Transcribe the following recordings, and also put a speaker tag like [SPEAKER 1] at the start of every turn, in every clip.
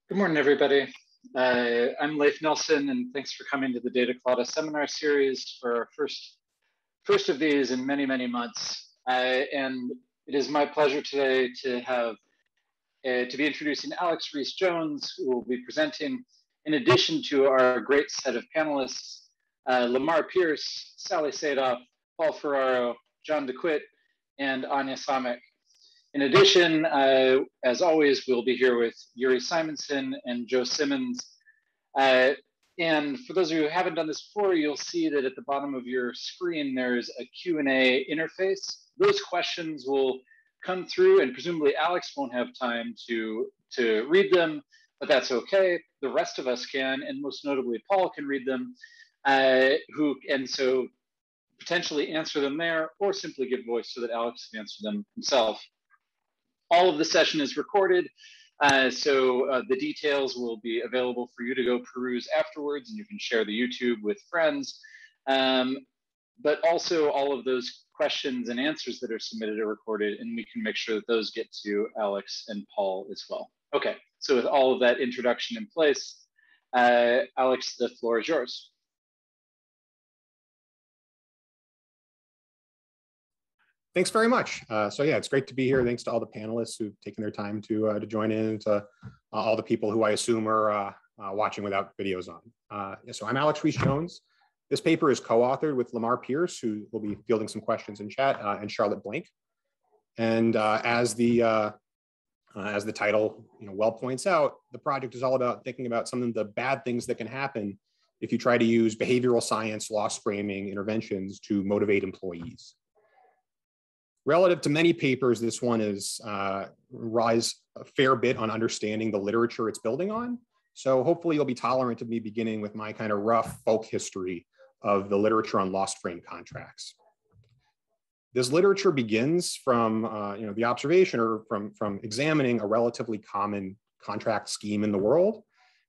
[SPEAKER 1] Good morning, everybody. I'm Leif Nelson, and thanks for coming to the Data Colada seminar series for our first of these in many, many months. And it is my pleasure today to be introducing Alex Rees-Jones, who will be presenting, in addition to our great set of panelists, Lamar Pierce, Sally Sadoff, Paul Ferraro, John DeQuitt, and Anya Samek. In addition, as always, we'll be here with Yuri Simonson and Joe Simmons. And for those of you who haven't done this before, you'll see that at the bottom of your screen, there's a Q&A interface. Those questions will come through, and presumably Alex won't have time to read them, but that's okay. The rest of us can, and most notably Paul can read them, and so potentially answer them there, or simply give voice so that Alex can answer them himself. All of the session is recorded, so the details will be available for you to go peruse afterwards, and you can share the YouTube with friends. But also all of those questions and answers that are submitted are recorded, and we can make sure that those get to Alex and Paul as well. Okay, so with all of that introduction in place, Alex, the floor is yours.
[SPEAKER 2] Thanks very much. So yeah, it's great to be here. Thanks to all the panelists who've taken their time to join in, to all the people who I assume are watching without videos on. So I'm Alex Rees-Jones. This paper is co-authored with Lamar Pierce, who will be fielding some questions in chat, and Charlotte Blank. And as the title well points out, the project is all about thinking about some of the bad things that can happen if you try to use behavioral science loss framing interventions to motivate employees. Relative to many papers, this one is relies a fair bit on understanding the literature it's building on. So hopefully you'll be tolerant of me beginning with my kind of rough folk history of the literature on lost frame contracts. This literature begins from the observation or from examining a relatively common contract scheme in the world,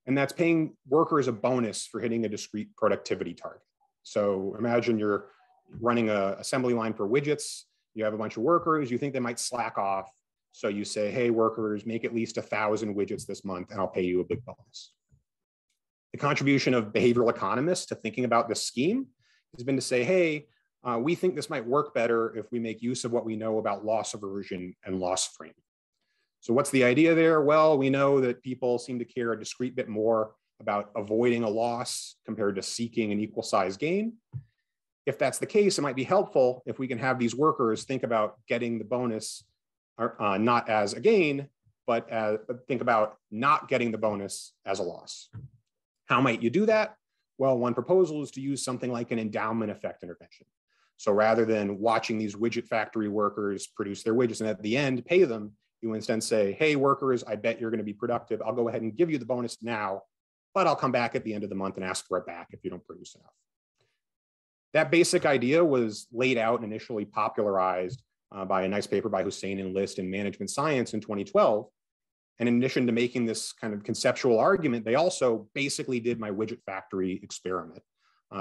[SPEAKER 2] and that's paying workers a bonus for hitting a discrete productivity target. So imagine you're running an assembly line for widgets. You have a bunch of workers, you think they might slack off. So you say, hey, workers, make at least 1,000 widgets this month and I'll pay you a big bonus. The contribution of behavioral economists to thinking about this scheme has been to say, hey, we think this might work better if we make use of what we know about loss aversion and loss frame. So what's the idea there? Well, we know that people seem to care a discrete bit more about avoiding a loss compared to seeking an equal size gain. If that's the case, it might be helpful if we can have these workers think about getting the bonus not as a gain, but think about not getting the bonus as a loss. How might you do that? Well, one proposal is to use something like an endowment effect intervention. So rather than watching these widget factory workers produce their widgets and at the end pay them, you instead say, hey, workers, I bet you're going to be productive. I'll go ahead and give you the bonus now, but I'll come back at the end of the month and ask for it back if you don't produce enough. That basic idea was laid out and initially popularized by a nice paper by Hussein and List in Management Science in 2012. And in addition to making this kind of conceptual argument, they also basically did my widget factory experiment.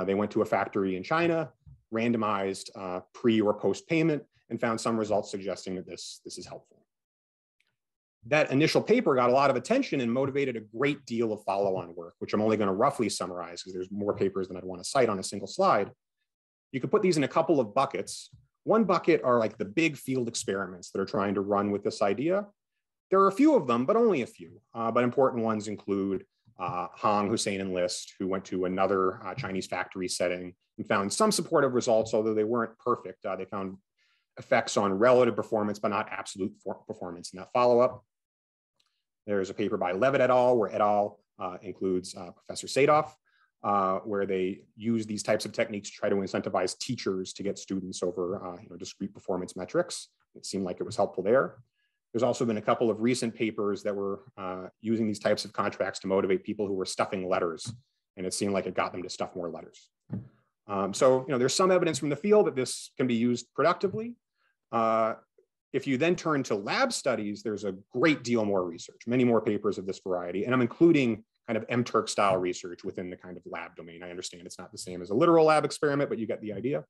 [SPEAKER 2] They went to a factory in China, randomized pre or post payment, and found some results suggesting that this is helpful. That initial paper got a lot of attention and motivated a great deal of follow-on work, which I'm only going to roughly summarize because there's more papers than I'd want to cite on a single slide. You could put these in a couple of buckets. One bucket are like the big field experiments that are trying to run with this idea. There are a few of them, but only a few. But important ones include Hong, Hussein, and List, who went to another Chinese factory setting and found some supportive results, although they weren't perfect. They found effects on relative performance, but not absolute performance in that follow-up. There's a paper by Levitt et al., where et al. Includes Professor Sadoff, where they use these types of techniques to try to incentivize teachers to get students over discrete performance metrics. It seemed like it was helpful there. There's also been a couple of recent papers that were using these types of contracts to motivate people who were stuffing letters, and it seemed like it got them to stuff more letters. So there's some evidence from the field that this can be used productively. If you then turn to lab studies, there's a great deal more research, many more papers of this variety, and I'm including kind of MTurk style research within the kind of lab domain. I understand it's not the same as a literal lab experiment, but you get the idea.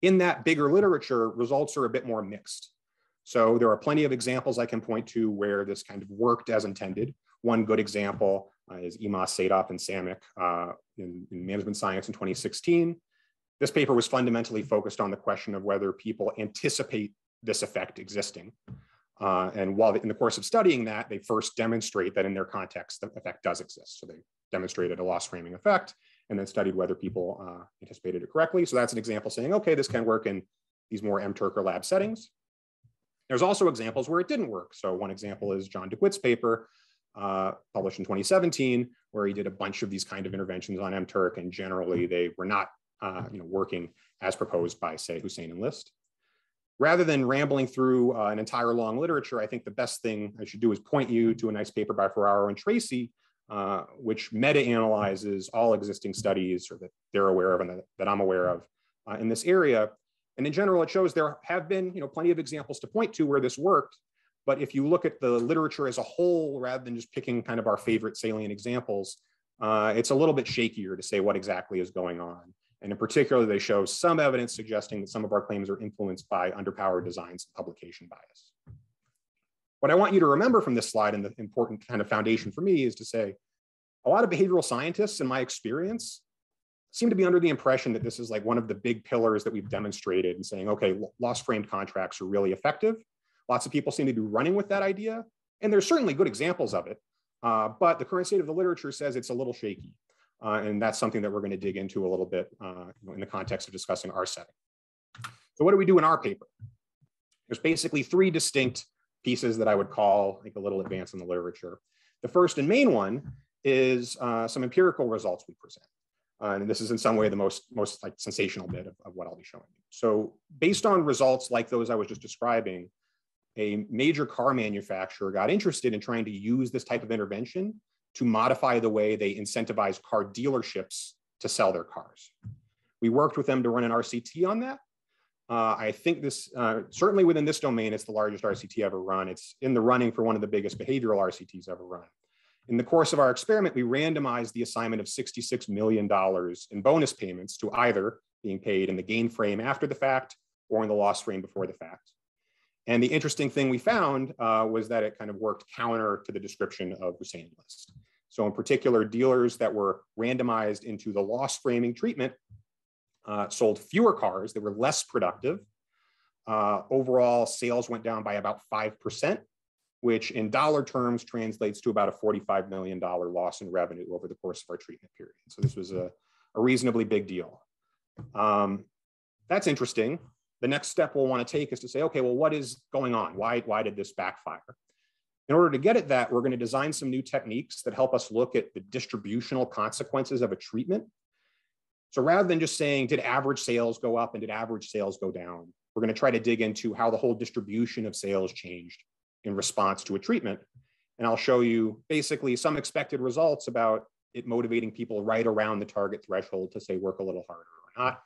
[SPEAKER 2] In that bigger literature, results are a bit more mixed. So there are plenty of examples I can point to where this kind of worked as intended. One good example is Emas, Sadov, and Samick in Management Science in 2016. This paper was fundamentally focused on the question of whether people anticipate this effect existing. And while in the course of studying that, they first demonstrate that in their context, the effect does exist. So they demonstrated a loss framing effect and then studied whether people anticipated it correctly. So that's an example saying, okay, this can work in these more MTurk or lab settings. There's also examples where it didn't work. So one example is John DeQuitt's paper published in 2017, where he did a bunch of these kind of interventions on MTurk, and generally they were not working as proposed by, say, Hussein and List. Rather than rambling through an entire long literature, I think the best thing I should do is point you to a nice paper by Ferraro and Tracy, which meta-analyzes all existing studies or that they're aware of and that I'm aware of in this area. And in general, it shows there have been plenty of examples to point to where this worked. But if you look at the literature as a whole, rather than just picking kind of our favorite salient examples, it's a little bit shakier to say what exactly is going on. And in particular, they show some evidence suggesting that some of our claims are influenced by underpowered designs and publication bias. What I want you to remember from this slide, and the important kind of foundation for me, is to say a lot of behavioral scientists, in my experience, seem to be under the impression that this is like one of the big pillars that we've demonstrated and saying, okay, loss framed contracts are really effective. Lots of people seem to be running with that idea. And there's certainly good examples of it. But the current state of the literature says it's a little shaky. And that's something that we're going to dig into a little bit in the context of discussing our setting. So what do we do in our paper? There's basically three distinct pieces that I would call like a little advance in the literature. The first and main one is some empirical results we present. And this is in some way the most like sensational bit of what I'll be showing you. So based on results like those I was just describing, a major car manufacturer got interested in trying to use this type of intervention to modify the way they incentivize car dealerships to sell their cars. We worked with them to run an RCT on that. I think this, certainly within this domain, it's the largest RCT ever run. It's in the running for one of the biggest behavioral RCTs ever run. In the course of our experiment, we randomized the assignment of $66 million in bonus payments to either being paid in the gain frame after the fact or in the loss frame before the fact. And the interesting thing we found was that it kind of worked counter to the description of Hussein List. So in particular, dealers that were randomized into the loss framing treatment sold fewer cars that were less productive. Overall, sales went down by about 5%, which in dollar terms translates to about a $45 million loss in revenue over the course of our treatment period. So this was a reasonably big deal. That's interesting. The next step we'll want to take is to say, okay, well, what is going on? Why did this backfire? In order to get at that, we're going to design some new techniques that help us look at the distributional consequences of a treatment. So rather than just saying, did average sales go up and did average sales go down? We're going to try to dig into how the whole distribution of sales changed in response to a treatment. And I'll show you basically some expected results about it motivating people right around the target threshold to say work a little harder or not.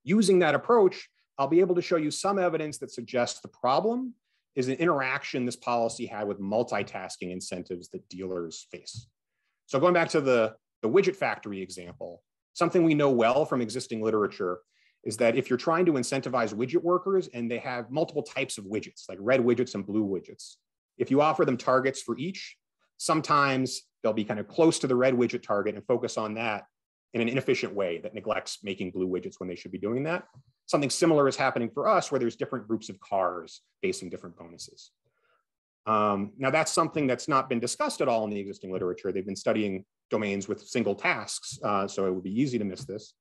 [SPEAKER 2] Using that approach, I'll be able to show you some evidence that suggests the problem is an interaction this policy had with multitasking incentives that dealers face. So going back to the widget factory example, something we know well from existing literature is that if you're trying to incentivize widget workers and they have multiple types of widgets, like red widgets and blue widgets, if you offer them targets for each, sometimes they'll be kind of close to the red widget target and focus on that in an inefficient way that neglects making blue widgets when they should be doing that. Something similar is happening for us where there's different groups of cars facing different bonuses. Now that's something that's not been discussed at all in the existing literature. They've been studying domains with single tasks, so it would be easy to miss this.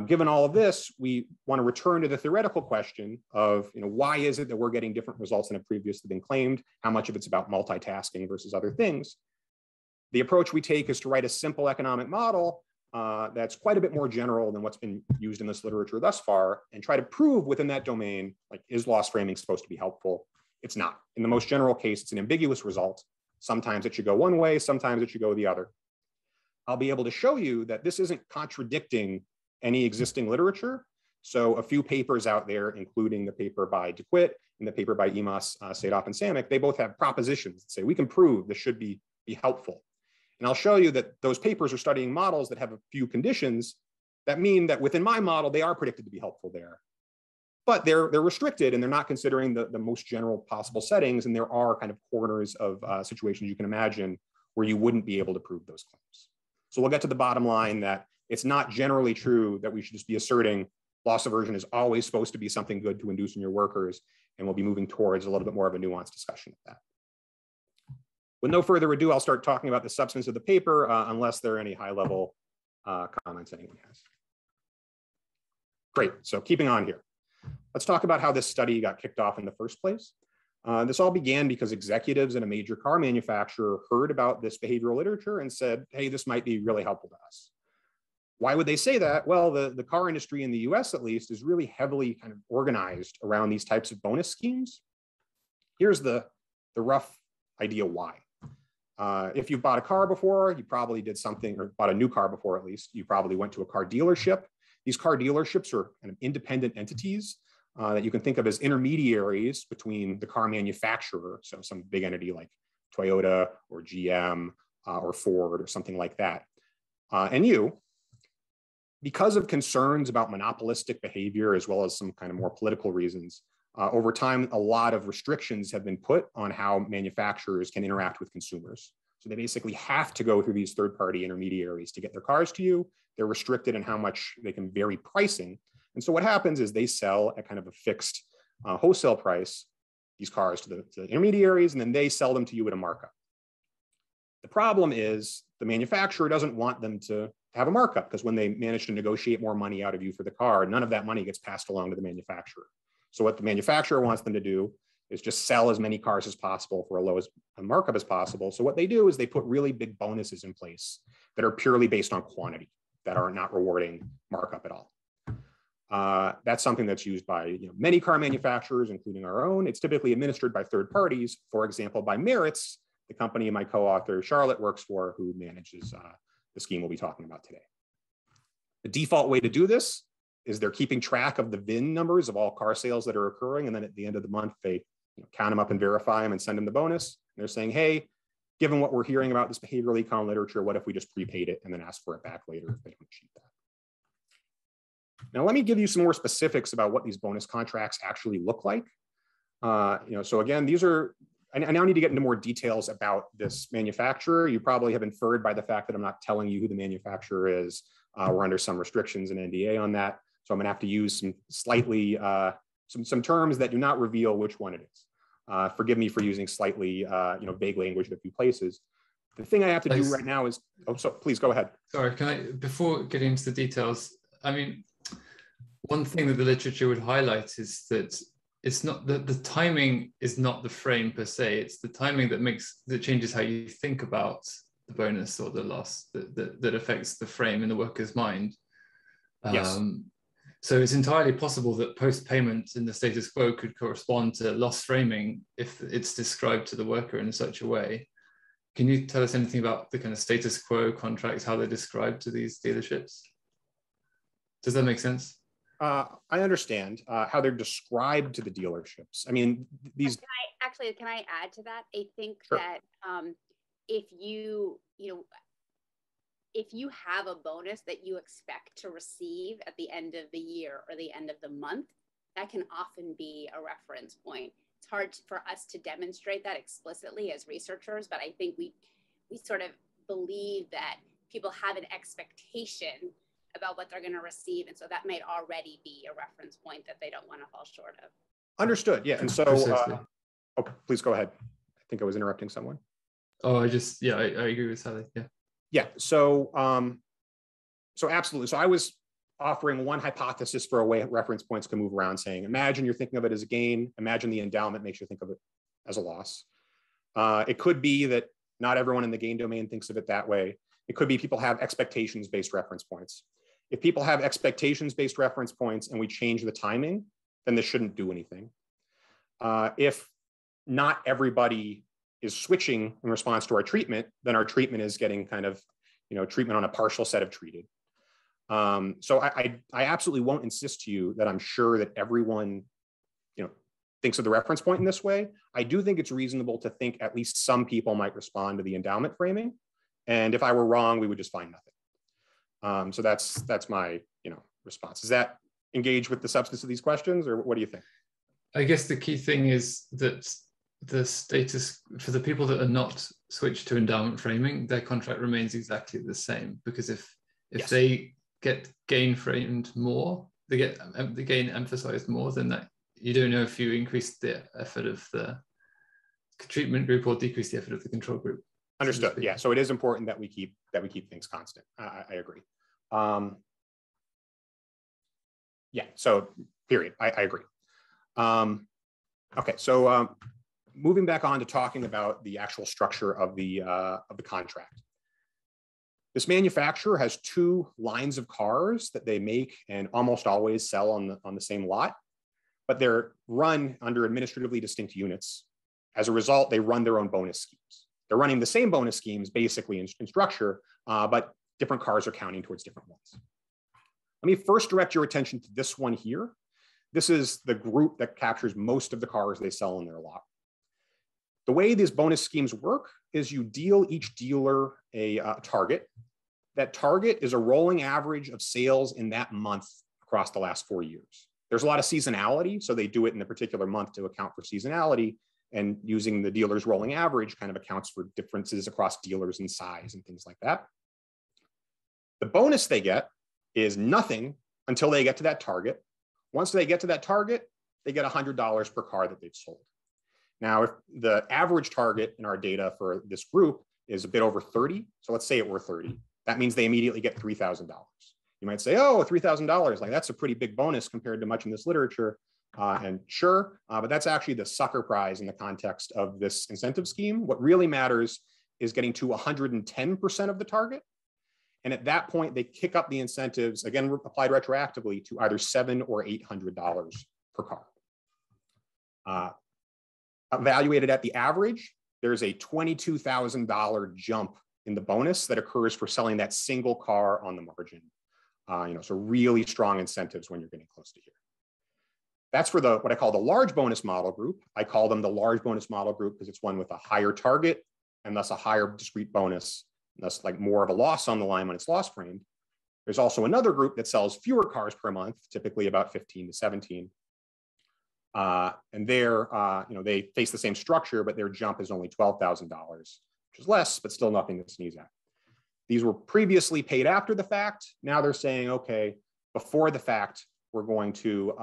[SPEAKER 2] Given all of this, we want to return to the theoretical question of why is it that we're getting different results than have previously been claimed? How much of it's about multitasking versus other things? The approach we take is to write a simple economic model that's quite a bit more general than what's been used in this literature thus far, and try to prove within that domain, like, is loss framing supposed to be helpful? It's not. In the most general case, it's an ambiguous result. Sometimes it should go one way, sometimes it should go the other. I'll be able to show you that this isn't contradicting any existing literature. So a few papers out there, including the paper by DeQuitt and the paper by Emas, Sadov, and Samick, they both have propositions that say we can prove this should be helpful. And I'll show you that those papers are studying models that have a few conditions that mean that within my model, they are predicted to be helpful there. but they're restricted and they're not considering the most general possible settings. And there are kind of corners of situations you can imagine where you wouldn't be able to prove those claims. So we'll get to the bottom line that it's not generally true that we should just be asserting loss aversion is always supposed to be something good to induce in your workers. And we'll be moving towards a little bit more of a nuanced discussion of that. With no further ado, I'll start talking about the substance of the paper, unless there are any high-level comments anyone has. Great, so keeping on here. Let's talk about how this study got kicked off in the first place. This all began because executives in a major car manufacturer heard about this behavioral literature and said, hey, this might be really helpful to us. Why would they say that? Well, the car industry in the US, at least, is really heavily kind of organized around these types of bonus schemes. Here's the rough idea why. If you've bought a car before, you probably did something, or bought a new car before at least, you probably went to a car dealership. These car dealerships are kind of independent entities that you can think of as intermediaries between the car manufacturer, so some big entity like Toyota or GM or Ford or something like that, and you. Because of concerns about monopolistic behavior, as well as some kind of more political reasons, over time, a lot of restrictions have been put on how manufacturers can interact with consumers. So they basically have to go through these third-party intermediaries to get their cars to you. They're restricted in how much they can vary pricing. And so what happens is they sell at kind of a fixed wholesale price, these cars to the intermediaries, and then they sell them to you at a markup. The problem is the manufacturer doesn't want them to have a markup, because when they manage to negotiate more money out of you for the car, none of that money gets passed along to the manufacturer. So what the manufacturer wants them to do is just sell as many cars as possible for a low markup as possible. So what they do is they put really big bonuses in place that are purely based on quantity, that are not rewarding markup at all. That's something that's used by many car manufacturers, including our own. It's typically administered by third parties, for example, by Merits, the company my co-author Charlotte works for, who manages the scheme we'll be talking about today. The default way to do this is they're keeping track of the VIN numbers of all car sales that are occurring. And then at the end of the month, they count them up and verify them and send them the bonus. And they're saying, hey, given what we're hearing about this behavioral econ literature, what if we just prepaid it and then ask for it back later if they don't achieve that? Now, let me give you some more specifics about what these bonus contracts actually look like. So again, these are, I now need to get into more details about this manufacturer. You probably have inferred by the fact that I'm not telling you who the manufacturer is. We're under some restrictions and NDA on that. So I'm gonna have to use some slightly, some terms that do not reveal which one it is. Forgive me for using slightly, vague language in a few places. The thing I have to do right now is, so please go ahead.
[SPEAKER 3] Sorry, can I, before getting into the details, I mean, one thing that the literature would highlight is that it's not the timing is not the frame per se. It's the timing that changes how you think about the bonus or the loss that affects the frame in the worker's mind.
[SPEAKER 2] Yes.
[SPEAKER 3] So it's entirely possible that post-payment in the status quo could correspond to loss framing if it's described to the worker in such a way. Can you tell us anything about the kind of status quo contracts, how they're described to these dealerships? Does that make sense?
[SPEAKER 2] I understand how they're described to the dealerships. I mean, these.
[SPEAKER 4] Can I add to that? I think
[SPEAKER 2] Sure.
[SPEAKER 4] that if you have a bonus that you expect to receive at the end of the year or the end of the month, that can often be a reference point. It's hard for us to demonstrate that explicitly as researchers, but I think we sort of believe that people have an expectation about what they're going to receive. And so that might already be a reference point that they don't want to fall short of.
[SPEAKER 2] Understood. Yeah. And so, please go ahead. I think I was interrupting someone.
[SPEAKER 3] Oh, I agree with Sally. Yeah.
[SPEAKER 2] Yeah. So, so absolutely. So I was offering one hypothesis for a way reference points can move around, saying, imagine you're thinking of it as a gain. Imagine the endowment makes you think of it as a loss. It could be that not everyone in the gain domain thinks of it that way. It could be people have expectations-based reference points. If people have expectations-based reference points and we change the timing, then this shouldn't do anything. If not everybody is switching in response to our treatment, then our treatment is getting kind of, treatment on a partial set of treated. So I absolutely won't insist to you that I'm sure that everyone, thinks of the reference point in this way. I do think it's reasonable to think at least some people might respond to the endowment framing. And if I were wrong, we would just find nothing. So that's my response. Is that engage with the substance of these questions, or what do you think?
[SPEAKER 3] I guess the key thing is that the status for the people that are not switched to endowment framing, their contract remains exactly the same, because if
[SPEAKER 2] Yes.
[SPEAKER 3] they get gain framed more, they get the gain emphasized more, then that you don't know if you increase the effort of the treatment group or decrease the effort of the control group.
[SPEAKER 2] Understood. So yeah. So it is important that we keep things constant. I agree. Yeah. So period. I agree. Okay. So moving back on to talking about the actual structure of the contract. This manufacturer has two lines of cars that they make and almost always sell on the same lot, but they're run under administratively distinct units. As a result, they run their own bonus schemes. They're running the same bonus schemes basically in structure, but different cars are counting towards different ones. Let me first direct your attention to this one here. This is the group that captures most of the cars they sell in their lot. The way these bonus schemes work is you deal each dealer a target. That target is a rolling average of sales in that month across the last 4 years. There's a lot of seasonality, so they do it in a particular month to account for seasonality, and using the dealer's rolling average kind of accounts for differences across dealers in size and things like that. The bonus they get is nothing until they get to that target. Once they get to that target, they get $100 per car that they've sold. Now, if the average target in our data for this group is a bit over 30, so let's say it were 30, that means they immediately get $3,000. You might say, oh, $3,000, like that's a pretty big bonus compared to much in this literature. And sure, but that's actually the sucker prize in the context of this incentive scheme. What really matters is getting to 110% of the target. And at that point, they kick up the incentives, again, applied retroactively, to either $700 or $800 per car. Evaluated at the average, there's a $22,000 jump in the bonus that occurs for selling that single car on the margin. So really strong incentives when you're getting close to here. That's for what I call the large bonus model group. I call them the large bonus model group because it's one with a higher target and thus a higher discrete bonus, and thus like more of a loss on the line when it's loss framed. There's also another group that sells fewer cars per month, typically about 15 to 17. And they face the same structure, but their jump is only $12,000, which is less, but still nothing to sneeze at. These were previously paid after the fact. Now they're saying, okay, before the fact, we're going to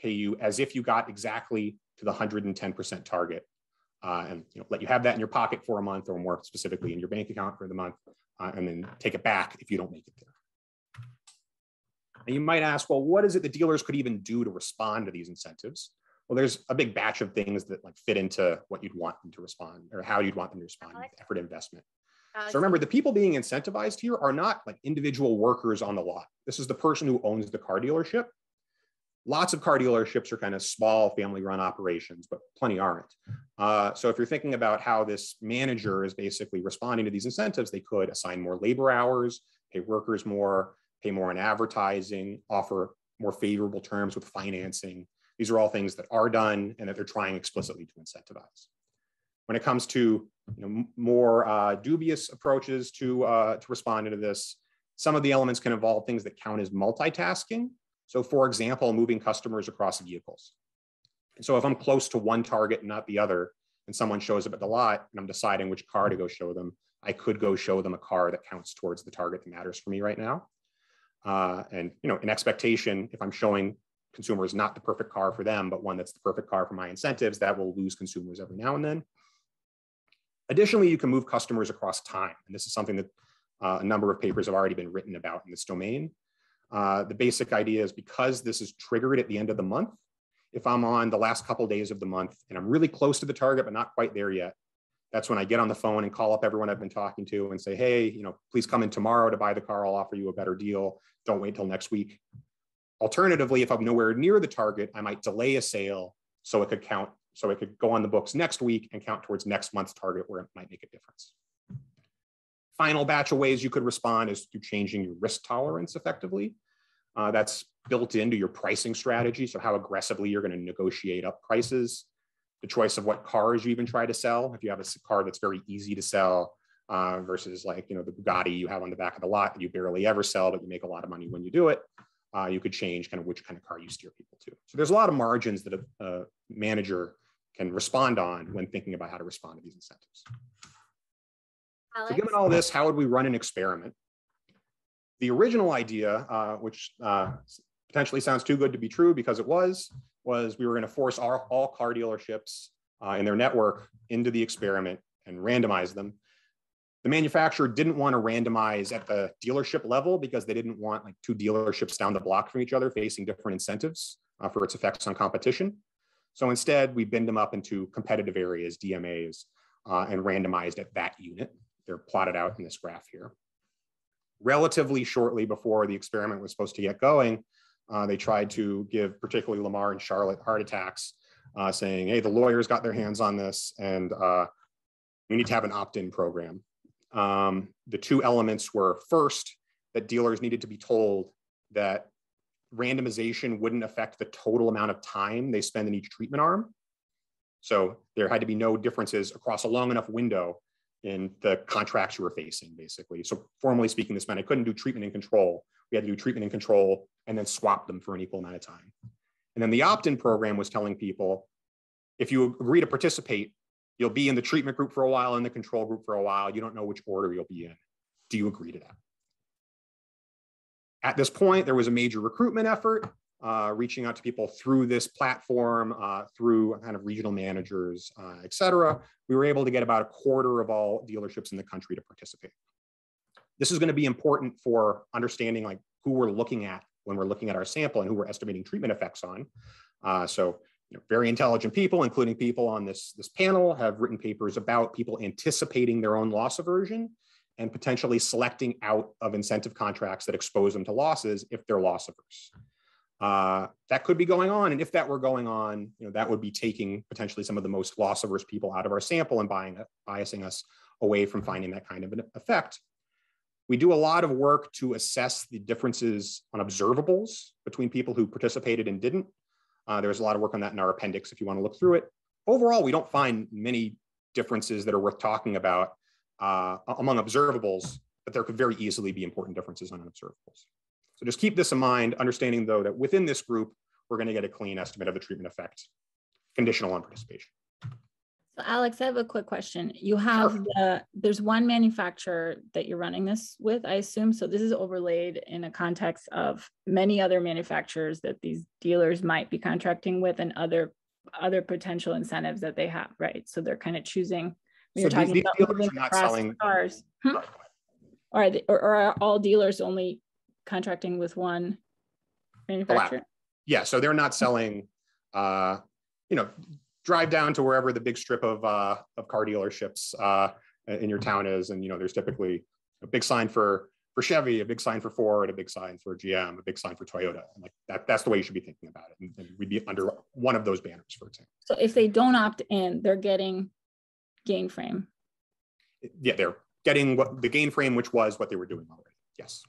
[SPEAKER 2] pay you as if you got exactly to the 110% target, and let you have that in your pocket for a month, or more specifically in your bank account for the month, and then take it back if you don't make it there. And you might ask, well, what is it that dealers could even do to respond to these incentives? Well, there's a big batch of things that fit into what you'd want them to respond, or how you'd want them to respond with effort investment. So remember, the people being incentivized here are not like individual workers on the lot. This is the person who owns the car dealership. Lots of car dealerships are kind of small family-run operations, but plenty aren't. So if you're thinking about how this manager is basically responding to these incentives, they could assign more labor hours, pay workers more, pay more in advertising, offer more favorable terms with financing. These are all things that are done and that they're trying explicitly to incentivize. When it comes to more dubious approaches to responding to this, some of the elements can involve things that count as multitasking. So for example, moving customers across vehicles. And so if I'm close to one target and not the other, and someone shows up at the lot and I'm deciding which car to go show them, I could go show them a car that counts towards the target that matters for me right now. And an expectation, if I'm showing consumers not the perfect car for them, but one that's the perfect car for my incentives, that will lose consumers every now and then. Additionally, you can move customers across time. And this is something that a number of papers have already been written about in this domain. The basic idea is because this is triggered at the end of the month, if I'm on the last couple of days of the month and I'm really close to the target, but not quite there yet, that's when I get on the phone and call up everyone I've been talking to and say, hey, please come in tomorrow to buy the car. I'll offer you a better deal. Don't wait till next week. Alternatively, if I'm nowhere near the target, I might delay a sale so it could go on the books next week and count towards next month's target where it might make a difference. Final batch of ways you could respond is through changing your risk tolerance effectively. That's built into your pricing strategy. So how aggressively you're going to negotiate up prices, the choice of what cars you even try to sell. If you have a car that's very easy to sell versus the Bugatti you have on the back of the lot that you barely ever sell, but you make a lot of money when you do it. you could change kind of which kind of car you steer people to. So there's a lot of margins that a manager can respond on when thinking about how to respond to these incentives.
[SPEAKER 4] Alex?
[SPEAKER 2] So given all this, how would we run an experiment? The original idea, which potentially sounds too good to be true because it was we were going to force all car dealerships in their network into the experiment and randomize them. The manufacturer didn't want to randomize at the dealership level because they didn't want like two dealerships down the block from each other facing different incentives for its effects on competition. So instead, we binned them up into competitive areas, DMAs, and randomized at that unit. They're plotted out in this graph here. Relatively shortly before the experiment was supposed to get going, they tried to give particularly Lamar and Charlotte heart attacks, saying, hey, the lawyers got their hands on this and we need to have an opt-in program. The two elements were first, that dealers needed to be told that randomization wouldn't affect the total amount of time they spend in each treatment arm. So there had to be no differences across a long enough window in the contracts you were facing, basically. So formally speaking, this meant I couldn't do treatment and control. We had to do treatment and control and then swap them for an equal amount of time. And then the opt-in program was telling people, if you agree to participate, you'll be in the treatment group for a while, in the control group for a while. You don't know which order you'll be in. Do you agree to that? At this point, there was a major recruitment effort, reaching out to people through this platform, through kind of regional managers, et cetera. We were able to get about a quarter of all dealerships in the country to participate. This is going to be important for understanding like who we're looking at when we're looking at our sample and who we're estimating treatment effects on. Very intelligent people, including people on this panel, have written papers about people anticipating their own loss aversion and potentially selecting out of incentive contracts that expose them to losses if they're loss averse. That could be going on. And if that were going on, that would be taking potentially some of the most loss averse people out of our sample and biasing us away from finding that kind of an effect. We do a lot of work to assess the differences on observables between people who participated and didn't. There's a lot of work on that in our appendix if you want to look through it. Overall, we don't find many differences that are worth talking about among observables, but there could very easily be important differences on unobservables. So just keep this in mind, understanding though that within this group, we're going to get a clean estimate of the treatment effect, conditional on participation.
[SPEAKER 5] So Alex, I have a quick question. You have there's one manufacturer that you're running this with, I assume. So this is overlaid in a context of many other manufacturers that these dealers might be contracting with and other potential incentives that they have, right? So they're kind of choosing. When you're talking about moving across cars, or are all dealers only contracting with one manufacturer?
[SPEAKER 2] Yeah, so they're not selling, drive down to wherever the big strip of car dealerships in your town is, and there's typically a big sign for Chevy, a big sign for Ford, a big sign for GM, a big sign for Toyota. And like that's the way you should be thinking about it. And we'd be under one of those banners, for example.
[SPEAKER 5] So if they don't opt in, they're getting gain frame.
[SPEAKER 2] Yeah, they're getting the gain frame, which was what they were doing already. Yes.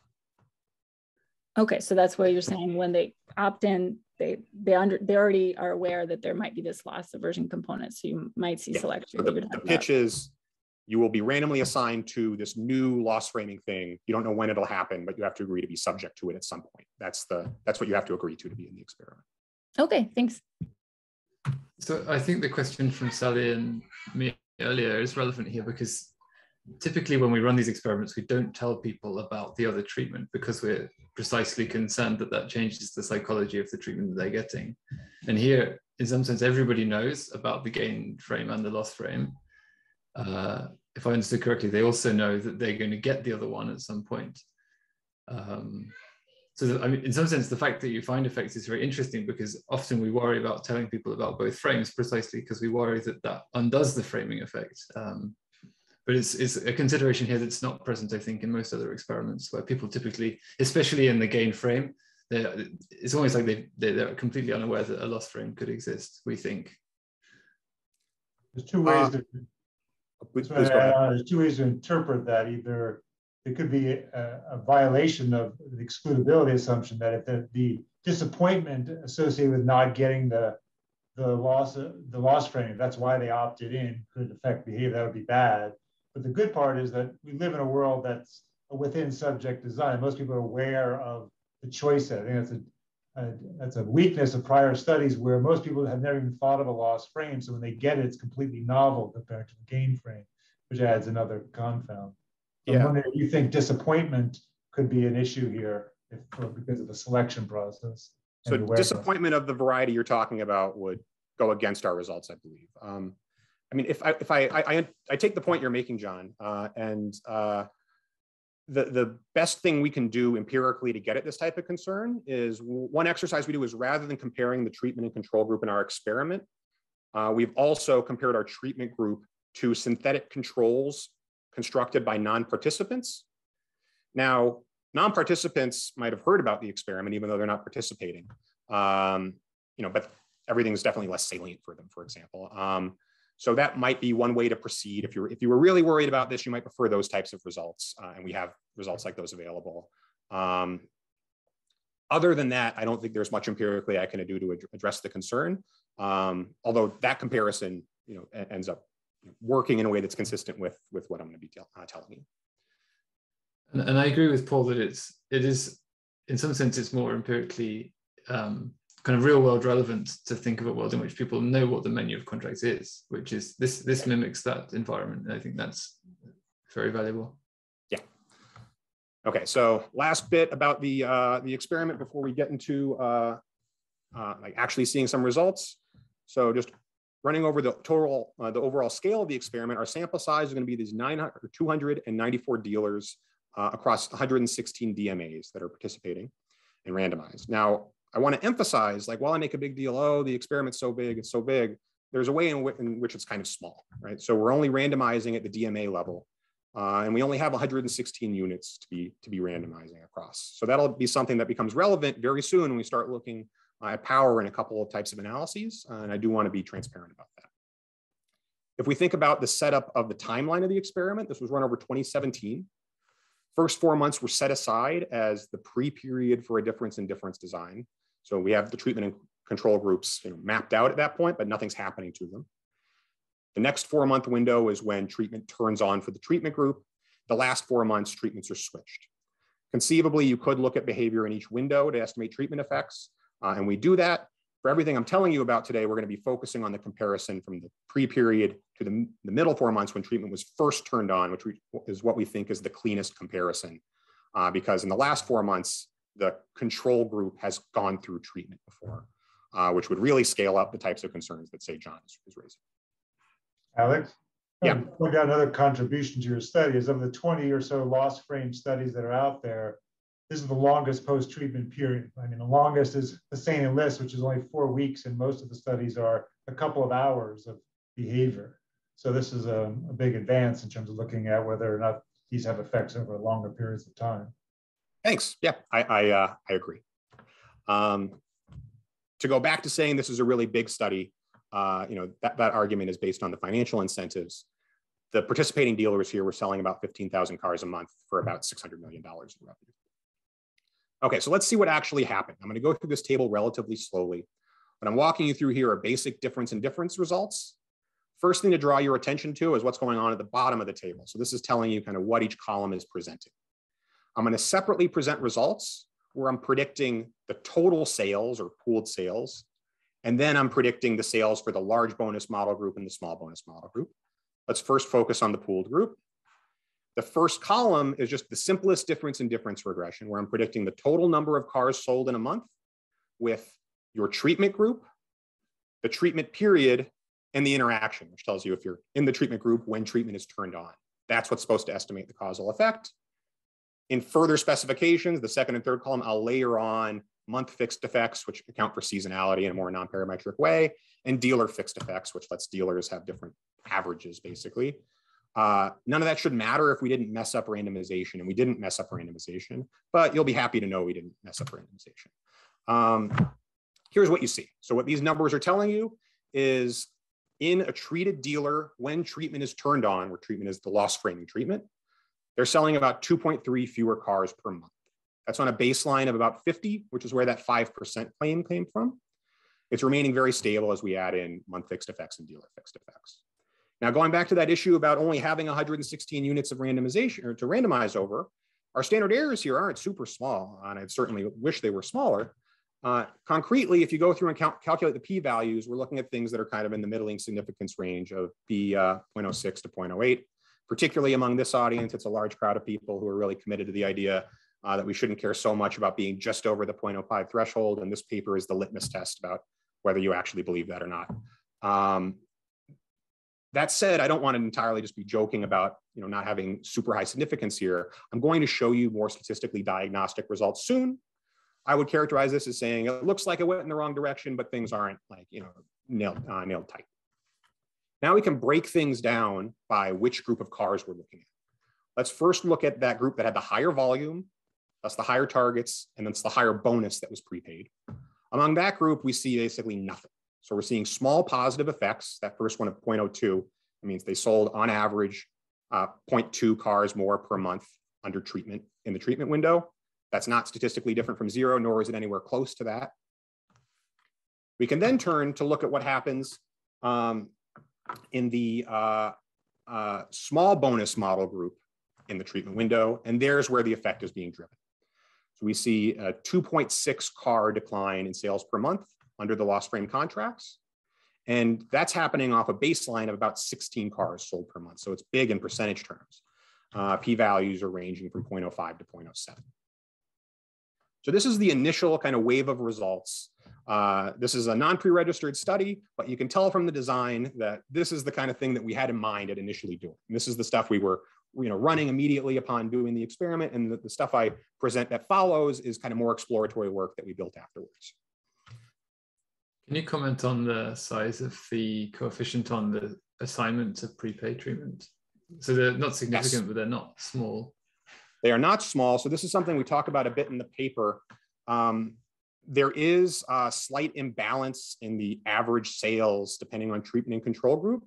[SPEAKER 5] Okay, so that's where you're saying when they opt in, they already are aware that there might be this loss aversion component. So you might see selection.
[SPEAKER 2] So the pitch is you will be randomly assigned to this new loss framing thing. You don't know when it'll happen, but you have to agree to be subject to it at some point. That's what you have to agree to be in the experiment.
[SPEAKER 5] Okay, thanks.
[SPEAKER 3] So I think the question from Sally and me earlier is relevant here because typically when we run these experiments, we don't tell people about the other treatment because we're precisely concerned that changes the psychology of the treatment that they're getting. And here, in some sense, everybody knows about the gain frame and the loss frame. If I understood correctly, they also know that they're going to get the other one at some point. In some sense, the fact that you find effects is very interesting because often we worry about telling people about both frames precisely because we worry that undoes the framing effect. But it's a consideration here that's not present, I think, in most other experiments where people typically, especially in the gain frame, it's almost like they're completely unaware that a loss frame could exist, we think.
[SPEAKER 6] There's two ways there's two ways to interpret that. Either it could be a violation of the excludability assumption that if the disappointment associated with not getting the loss frame, that's why they opted in, could affect behavior, that would be bad. But the good part is that we live in a world that's within subject design. Most people are aware of the choice set. I think that's a weakness of prior studies where most people have never even thought of a lost frame. So when they get it, it's completely novel compared to the gain frame, which adds another confound. So I'm wondering if you think disappointment could be an issue here because of the selection process.
[SPEAKER 2] So disappointment of the variety you're talking about would go against our results, I believe. I mean, if I take the point you're making, John, and the best thing we can do empirically to get at this type of concern is one exercise we do is rather than comparing the treatment and control group in our experiment, we've also compared our treatment group to synthetic controls constructed by non-participants. Now, non-participants might have heard about the experiment, even though they're not participating, but everything's definitely less salient for them, for example. So that might be one way to proceed. If you were really worried about this, you might prefer those types of results, and we have results like those available. Other than that, I don't think there's much empirically I can do to address the concern. Although that comparison, ends up working in a way that's consistent with what I'm going to be telling you.
[SPEAKER 3] And I agree with Paul that it is, in some sense, it's more empirically kind of real world relevant to think of a world in which people know what the menu of contracts is, which is this mimics that environment. And I think that's very valuable.
[SPEAKER 2] Yeah. Okay. So last bit about the experiment before we get into like actually seeing some results. So just running over the overall scale of the experiment, our sample size is going to be these 294 dealers across 116 DMAs that are participating and randomized. Now, I want to emphasize, like, while I make a big deal, oh, the experiment's so big, it's so big, there's a way in which it's kind of small, right? So we're only randomizing at the DMA level, and we only have 116 units to be randomizing across. So that'll be something that becomes relevant very soon when we start looking at power in a couple of types of analyses, and I do want to be transparent about that. If we think about the setup of the timeline of the experiment, this was run over 2017. First 4 months were set aside as the pre-period for a difference in difference design. So we have the treatment and control groups mapped out at that point, but nothing's happening to them. The next 4-month window is when treatment turns on for the treatment group. The last 4 months, treatments are switched. Conceivably, you could look at behavior in each window to estimate treatment effects, and we do that. For everything I'm telling you about today, we're going to be focusing on the comparison from the pre-period to the middle 4 months when treatment was first turned on, which is what we think is the cleanest comparison, because in the last 4 months, the control group has gone through treatment before, which would really scale up the types of concerns that, say, John is raising.
[SPEAKER 6] Alex?
[SPEAKER 2] Yeah.
[SPEAKER 6] Point out another contribution to your study is of the 20 or so lost frame studies that are out there, this is the longest post-treatment period. I mean, the longest is the Saint List, which is only 4 weeks, and most of the studies are a couple of hours of behavior. So this is a big advance in terms of looking at whether or not these have effects over longer periods of time.
[SPEAKER 2] Thanks. Yeah, I agree. To go back to saying this is a really big study, that argument is based on the financial incentives. The participating dealers here were selling about 15,000 cars a month for about $600 million in revenue. Okay, so let's see what actually happened. I'm going to go through this table relatively slowly. What I'm walking you through here are basic difference in difference results. First thing to draw your attention to is what's going on at the bottom of the table. So this is telling you kind of what each column is presenting. I'm going to separately present results where I'm predicting the total sales or pooled sales, and then I'm predicting the sales for the large bonus model group and the small bonus model group. Let's first focus on the pooled group. The first column is just the simplest difference in difference regression, where I'm predicting the total number of cars sold in a month with your treatment group, the treatment period, and the interaction, which tells you if you're in the treatment group when treatment is turned on. That's what's supposed to estimate the causal effect. In further specifications, the second and third column, I'll layer on month fixed effects, which account for seasonality in a more non-parametric way, and dealer fixed effects, which lets dealers have different averages, basically. None of that should matter if we didn't mess up randomization, and we didn't mess up randomization, but you'll be happy to know we didn't mess up randomization. Here's what you see. So what these numbers are telling you is in a treated dealer, when treatment is turned on, where treatment is the loss framing treatment, they're selling about 2.3 fewer cars per month. That's on a baseline of about 50, which is where that 5% claim came from. It's remaining very stable as we add in month fixed effects and dealer fixed effects. Now, going back to that issue about only having 116 units of randomization or to randomize over, Our standard errors here aren't super small, and I'd certainly wish they were smaller. Concretely, if you go through and calculate the p-values, we're looking at things that are kind of in the middling significance range of p 0.06 to 0.08. Particularly among this audience, it's a large crowd of people who are really committed to the idea that we shouldn't care so much about being just over the 0.05 threshold, and this paper is the litmus test about whether you actually believe that or not. That said, I don't want to entirely just be joking about not having super high significance here. I'm going to show you more statistically diagnostic results soon. I would characterize this as saying it looks like it went in the wrong direction, but things aren't like nailed tight. Now we can break things down by which group of cars we're looking at. Let's first look at that group that had the higher volume, that's the higher targets, and that's the higher bonus that was prepaid. Among that group, we see basically nothing. So we're seeing small positive effects. That first one of 0.02, it means they sold on average 0.2 cars more per month under treatment in the treatment window. That's not statistically different from 0, nor is it anywhere close to that. We can then turn to look at what happens in the small bonus model group in the treatment window, and there's where the effect is being driven. So we see a 2.6 car decline in sales per month under the loss frame contracts. And that's happening off a baseline of about 16 cars sold per month. So it's big in percentage terms. P-values are ranging from 0.05 to 0.07. So this is the initial kind of wave of results. This is a non-pre-registered study, but you can tell from the design that this is the kind of thing that we had in mind at initially doing. And this is the stuff we were running immediately upon doing the experiment, and the stuff I present that follows is kind of more exploratory work that we built afterwards.
[SPEAKER 3] Can you comment on the size of the coefficient on the assignment of prepaid treatment? So they're not significant, yes, but they're not small.
[SPEAKER 2] They are not small. So this is something we talk about a bit in the paper. There is a slight imbalance in the average sales depending on treatment and control group.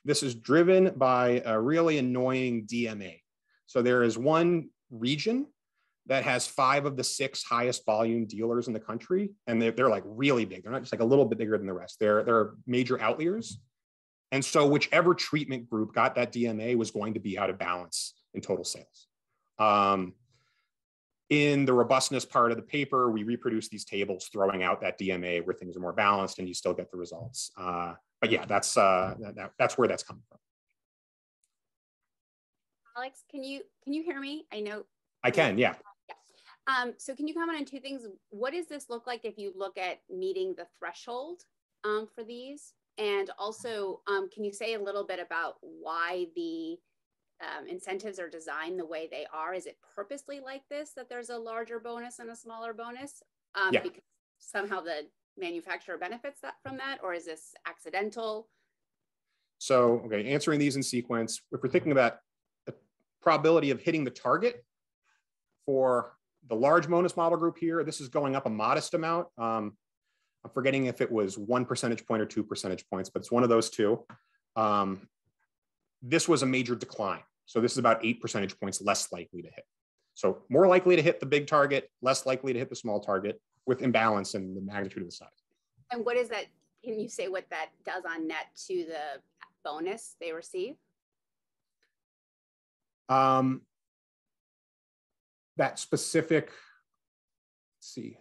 [SPEAKER 2] This is driven by a really annoying DMA. So there is one region that has 5 of the 6 highest volume dealers in the country, and they're like really big. They're not just like a little bit bigger than the rest. They're major outliers. And so whichever treatment group got that DMA was going to be out of balance in total sales. In the robustness part of the paper, we reproduce these tables throwing out that DMA where things are more balanced and you still get the results. But yeah, that's where that's coming from.
[SPEAKER 4] Alex, can you hear me? I know.
[SPEAKER 2] I can, yeah.
[SPEAKER 4] So can you comment on 2 things? What does this look like if you look at meeting the threshold for these? And also, can you say a little bit about why the incentives are designed the way they are? Is it purposely like this, that there's a larger bonus and a smaller bonus?
[SPEAKER 2] Yeah.
[SPEAKER 4] Because somehow the manufacturer benefits from that, or is this accidental?
[SPEAKER 2] So, okay, answering these in sequence, if we're thinking about the probability of hitting the target for the large bonus model group here, this is going up a modest amount. I'm forgetting if it was 1 percentage point or 2 percentage points, but it's one of those 2. This was a major decline. So this is about 8 percentage points less likely to hit. So more likely to hit the big target, less likely to hit the small target, with imbalance in the magnitude of the size.
[SPEAKER 4] And what is that? Can you say what that does on net to the bonus they receive?
[SPEAKER 2] That specific, let's see.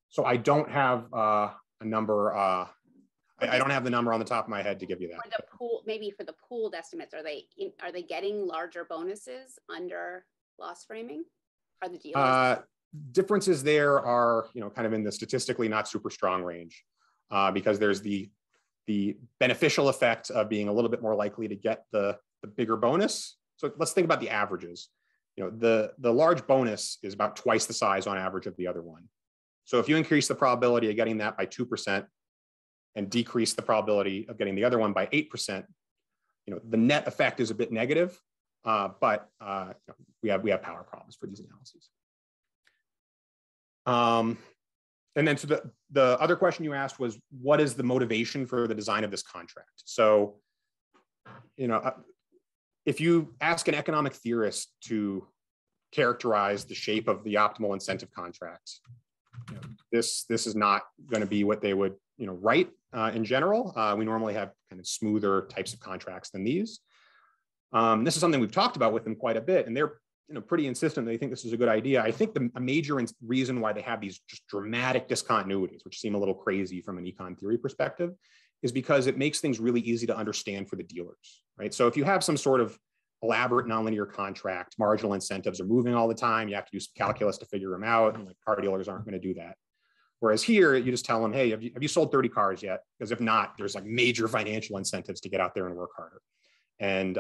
[SPEAKER 2] So I don't have a number. I don't have the number on the top of my head to give you that.
[SPEAKER 4] For the pool, maybe for the pooled estimates, are they getting larger bonuses under loss framing? Are the dealers?
[SPEAKER 2] Differences there are, kind of in the statistically not super strong range, because there's the beneficial effect of being a little bit more likely to get the bigger bonus. So let's think about the averages. The large bonus is about twice the size on average of the other one. So if you increase the probability of getting that by 2% and decrease the probability of getting the other one by 8%, the net effect is a bit negative, but we have power problems for these analyses. And then so the other question you asked was, what is the motivation for the design of this contract? So, if you ask an economic theorist to characterize the shape of the optimal incentive contract, this is not going to be what they would write in general. We normally have kind of smoother types of contracts than these. This is something we've talked about with them quite a bit, and they're pretty insistent they think this is a good idea. I think a major reason why they have these just dramatic discontinuities, which seem a little crazy from an econ theory perspective, is because it makes things really easy to understand for the dealers, right? So if you have some sort of elaborate nonlinear contract, marginal incentives are moving all the time, you have to do some calculus to figure them out, and like car dealers aren't going to do that. Whereas here, you just tell them, hey, have you sold 30 cars yet? Because if not, there's like major financial incentives to get out there and work harder. And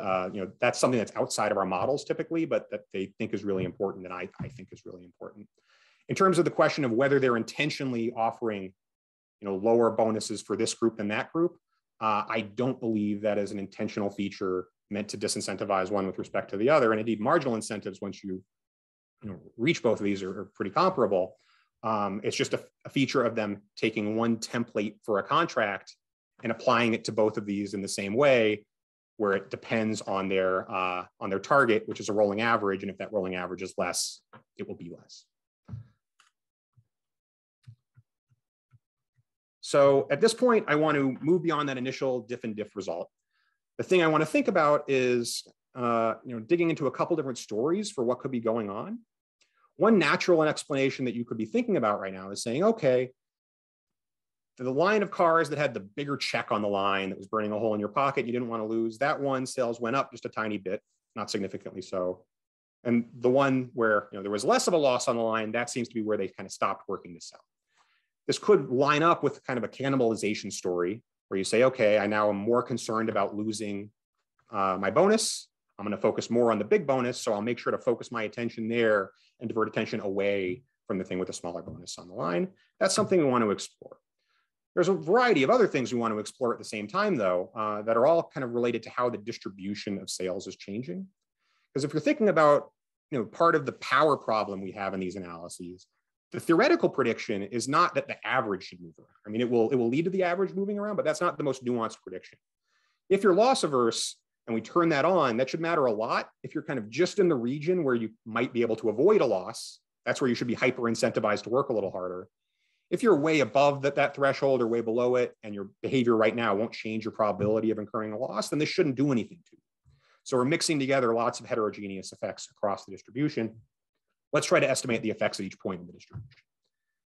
[SPEAKER 2] that's something that's outside of our models typically, but that they think is really important, and I think is really important. In terms of the question of whether they're intentionally offering lower bonuses for this group than that group, I don't believe that is an intentional feature meant to disincentivize one with respect to the other. And indeed, marginal incentives, once you reach both of these, are pretty comparable. It's just a feature of them taking one template for a contract and applying it to both of these in the same way, where it depends on their target, which is a rolling average. And if that rolling average is less, it will be less. So at this point, I want to move beyond that initial diff and diff result. The thing I want to think about is digging into a couple different stories for what could be going on. One natural explanation that you could be thinking about right now is saying, okay, the line of cars that had the bigger check on the line that was burning a hole in your pocket, you didn't want to lose, that one sales went up just a tiny bit, not significantly so. And the one where there was less of a loss on the line, that seems to be where they kind of stopped working to sell. This could line up with kind of a cannibalization story where you say, okay, I now am more concerned about losing my bonus. I'm going to focus more on the big bonus, so I'll make sure to focus my attention there and divert attention away from the thing with the smaller bonus on the line. That's something we want to explore. There's a variety of other things we want to explore at the same time, though, that are all kind of related to how the distribution of sales is changing. Because if you're thinking about part of the power problem we have in these analyses, the theoretical prediction is not that the average should move around. I mean, it will lead to the average moving around, but that's not the most nuanced prediction. If you're loss averse and we turn that on, that should matter a lot. If you're kind of just in the region where you might be able to avoid a loss, that's where you should be hyper incentivized to work a little harder. If you're way above that threshold or way below it, and your behavior right now won't change your probability of incurring a loss, then this shouldn't do anything to you. So we're mixing together lots of heterogeneous effects across the distribution. Let's try to estimate the effects at each point in the distribution.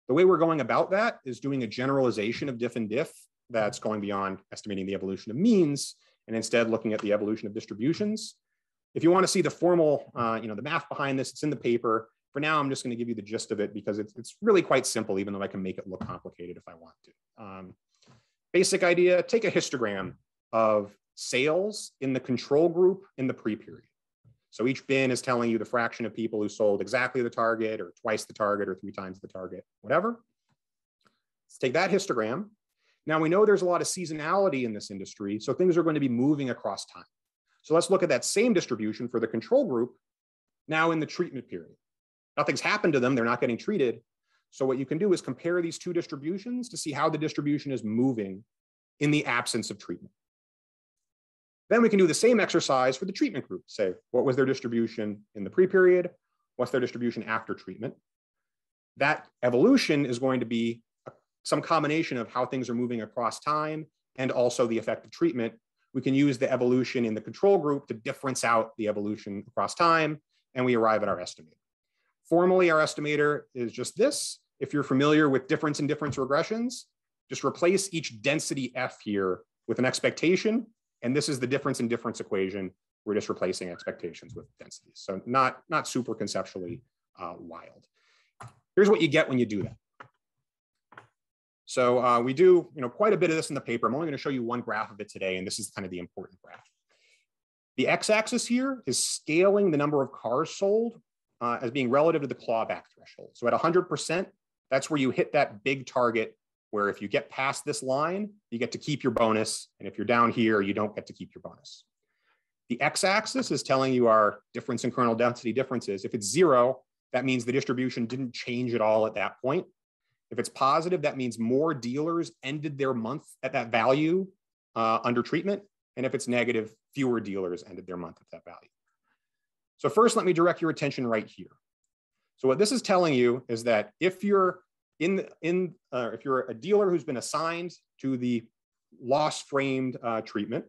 [SPEAKER 2] The way we're going about that is doing a generalization of diff and diff that's going beyond estimating the evolution of means, and instead looking at the evolution of distributions. If you want to see the formal, the math behind this, it's in the paper. For now, I'm just going to give you the gist of it because it's really quite simple, even though I can make it look complicated if I want to. Basic idea, take a histogram of sales in the control group in the pre-period. So each bin is telling you the fraction of people who sold exactly the target or twice the target or 3 times the target, whatever. Let's take that histogram. Now we know there's a lot of seasonality in this industry, so things are going to be moving across time. So let's look at that same distribution for the control group now in the treatment period. Nothing's happened to them, they're not getting treated. So what you can do is compare these two distributions to see how the distribution is moving in the absence of treatment. Then we can do the same exercise for the treatment group. Say, what was their distribution in the pre-period? What's their distribution after treatment? That evolution is going to be some combination of how things are moving across time and also the effect of treatment. We can use the evolution in the control group to difference out the evolution across time, and we arrive at our estimator. Formally, our estimator is just this. If you're familiar with difference in difference regressions, just replace each density F here with an expectation. And this is the difference in difference equation. We're just replacing expectations with densities. So not super conceptually wild. Here's what you get when you do that. So we do quite a bit of this in the paper. I'm only going to show you one graph of it today, and this is kind of the important graph. The x-axis here is scaling the number of cars sold as being relative to the clawback threshold. So at 100%, that's where you hit that big target where if you get past this line, you get to keep your bonus. And if you're down here, you don't get to keep your bonus. The x-axis is telling you our difference in kernel density differences. If it's 0, that means the distribution didn't change at all at that point. If it's positive, that means more dealers ended their month at that value under treatment. And if it's negative, fewer dealers ended their month at that value. So first, let me direct your attention right here. So what this is telling you is that if you're if you're a dealer who's been assigned to the loss framed treatment,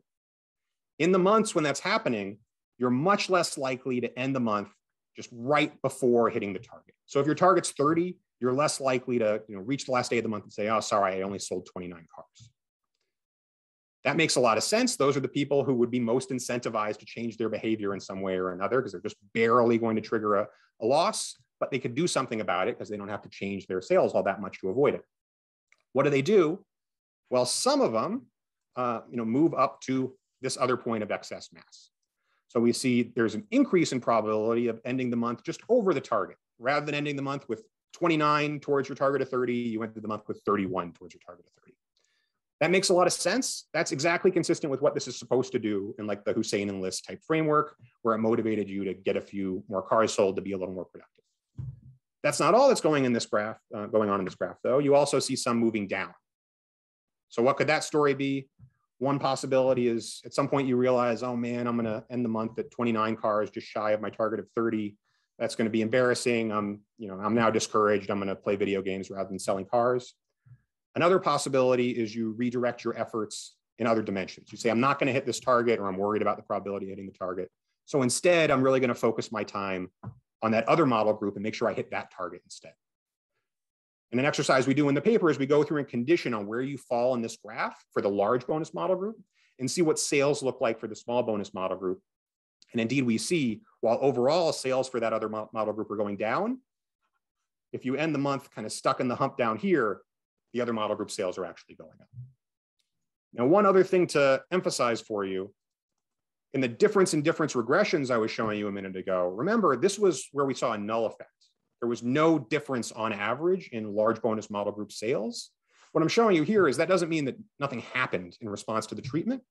[SPEAKER 2] in the months when that's happening, you're much less likely to end the month just right before hitting the target. So if your target's 30, you're less likely to reach the last day of the month and say, oh, sorry, I only sold 29 cars. That makes a lot of sense. Those are the people who would be most incentivized to change their behavior in some way or another, because they're just barely going to trigger a loss, but they could do something about it because they don't have to change their sales all that much to avoid it. What do? Well, some of them move up to this other point of excess mass. So we see there's an increase in probability of ending the month just over the target. Rather than ending the month with 29 towards your target of 30, you ended the month with 31 towards your target of 30. That makes a lot of sense. That's exactly consistent with what this is supposed to do in like the Hussein and List type framework, where it motivated you to get a few more cars sold to be a little more productive. That's not all that's going on in this graph, though. You also see some moving down. So what could that story be? One possibility is at some point you realize, oh man, I'm going to end the month at 29 cars, just shy of my target of 30. That's going to be embarrassing. I'm now discouraged. I'm going to play video games rather than selling cars. Another possibility is you redirect your efforts in other dimensions. You say, I'm not going to hit this target, or I'm worried about the probability of hitting the target. So instead, I'm really going to focus my time on that other model group and make sure I hit that target instead. And an exercise we do in the paper is we go through and condition on where you fall in this graph for the large bonus model group and see what sales look like for the small bonus model group. And indeed, we see while overall sales for that other model group are going down, if you end the month kind of stuck in the hump down here, the other model group sales are actually going up. Now, one other thing to emphasize for you, in the difference in difference regressions I was showing you a minute ago, remember, this was where we saw a null effect. There was no difference on average in large bonus model group sales. What I'm showing you here is that doesn't mean that nothing happened in response to the treatment.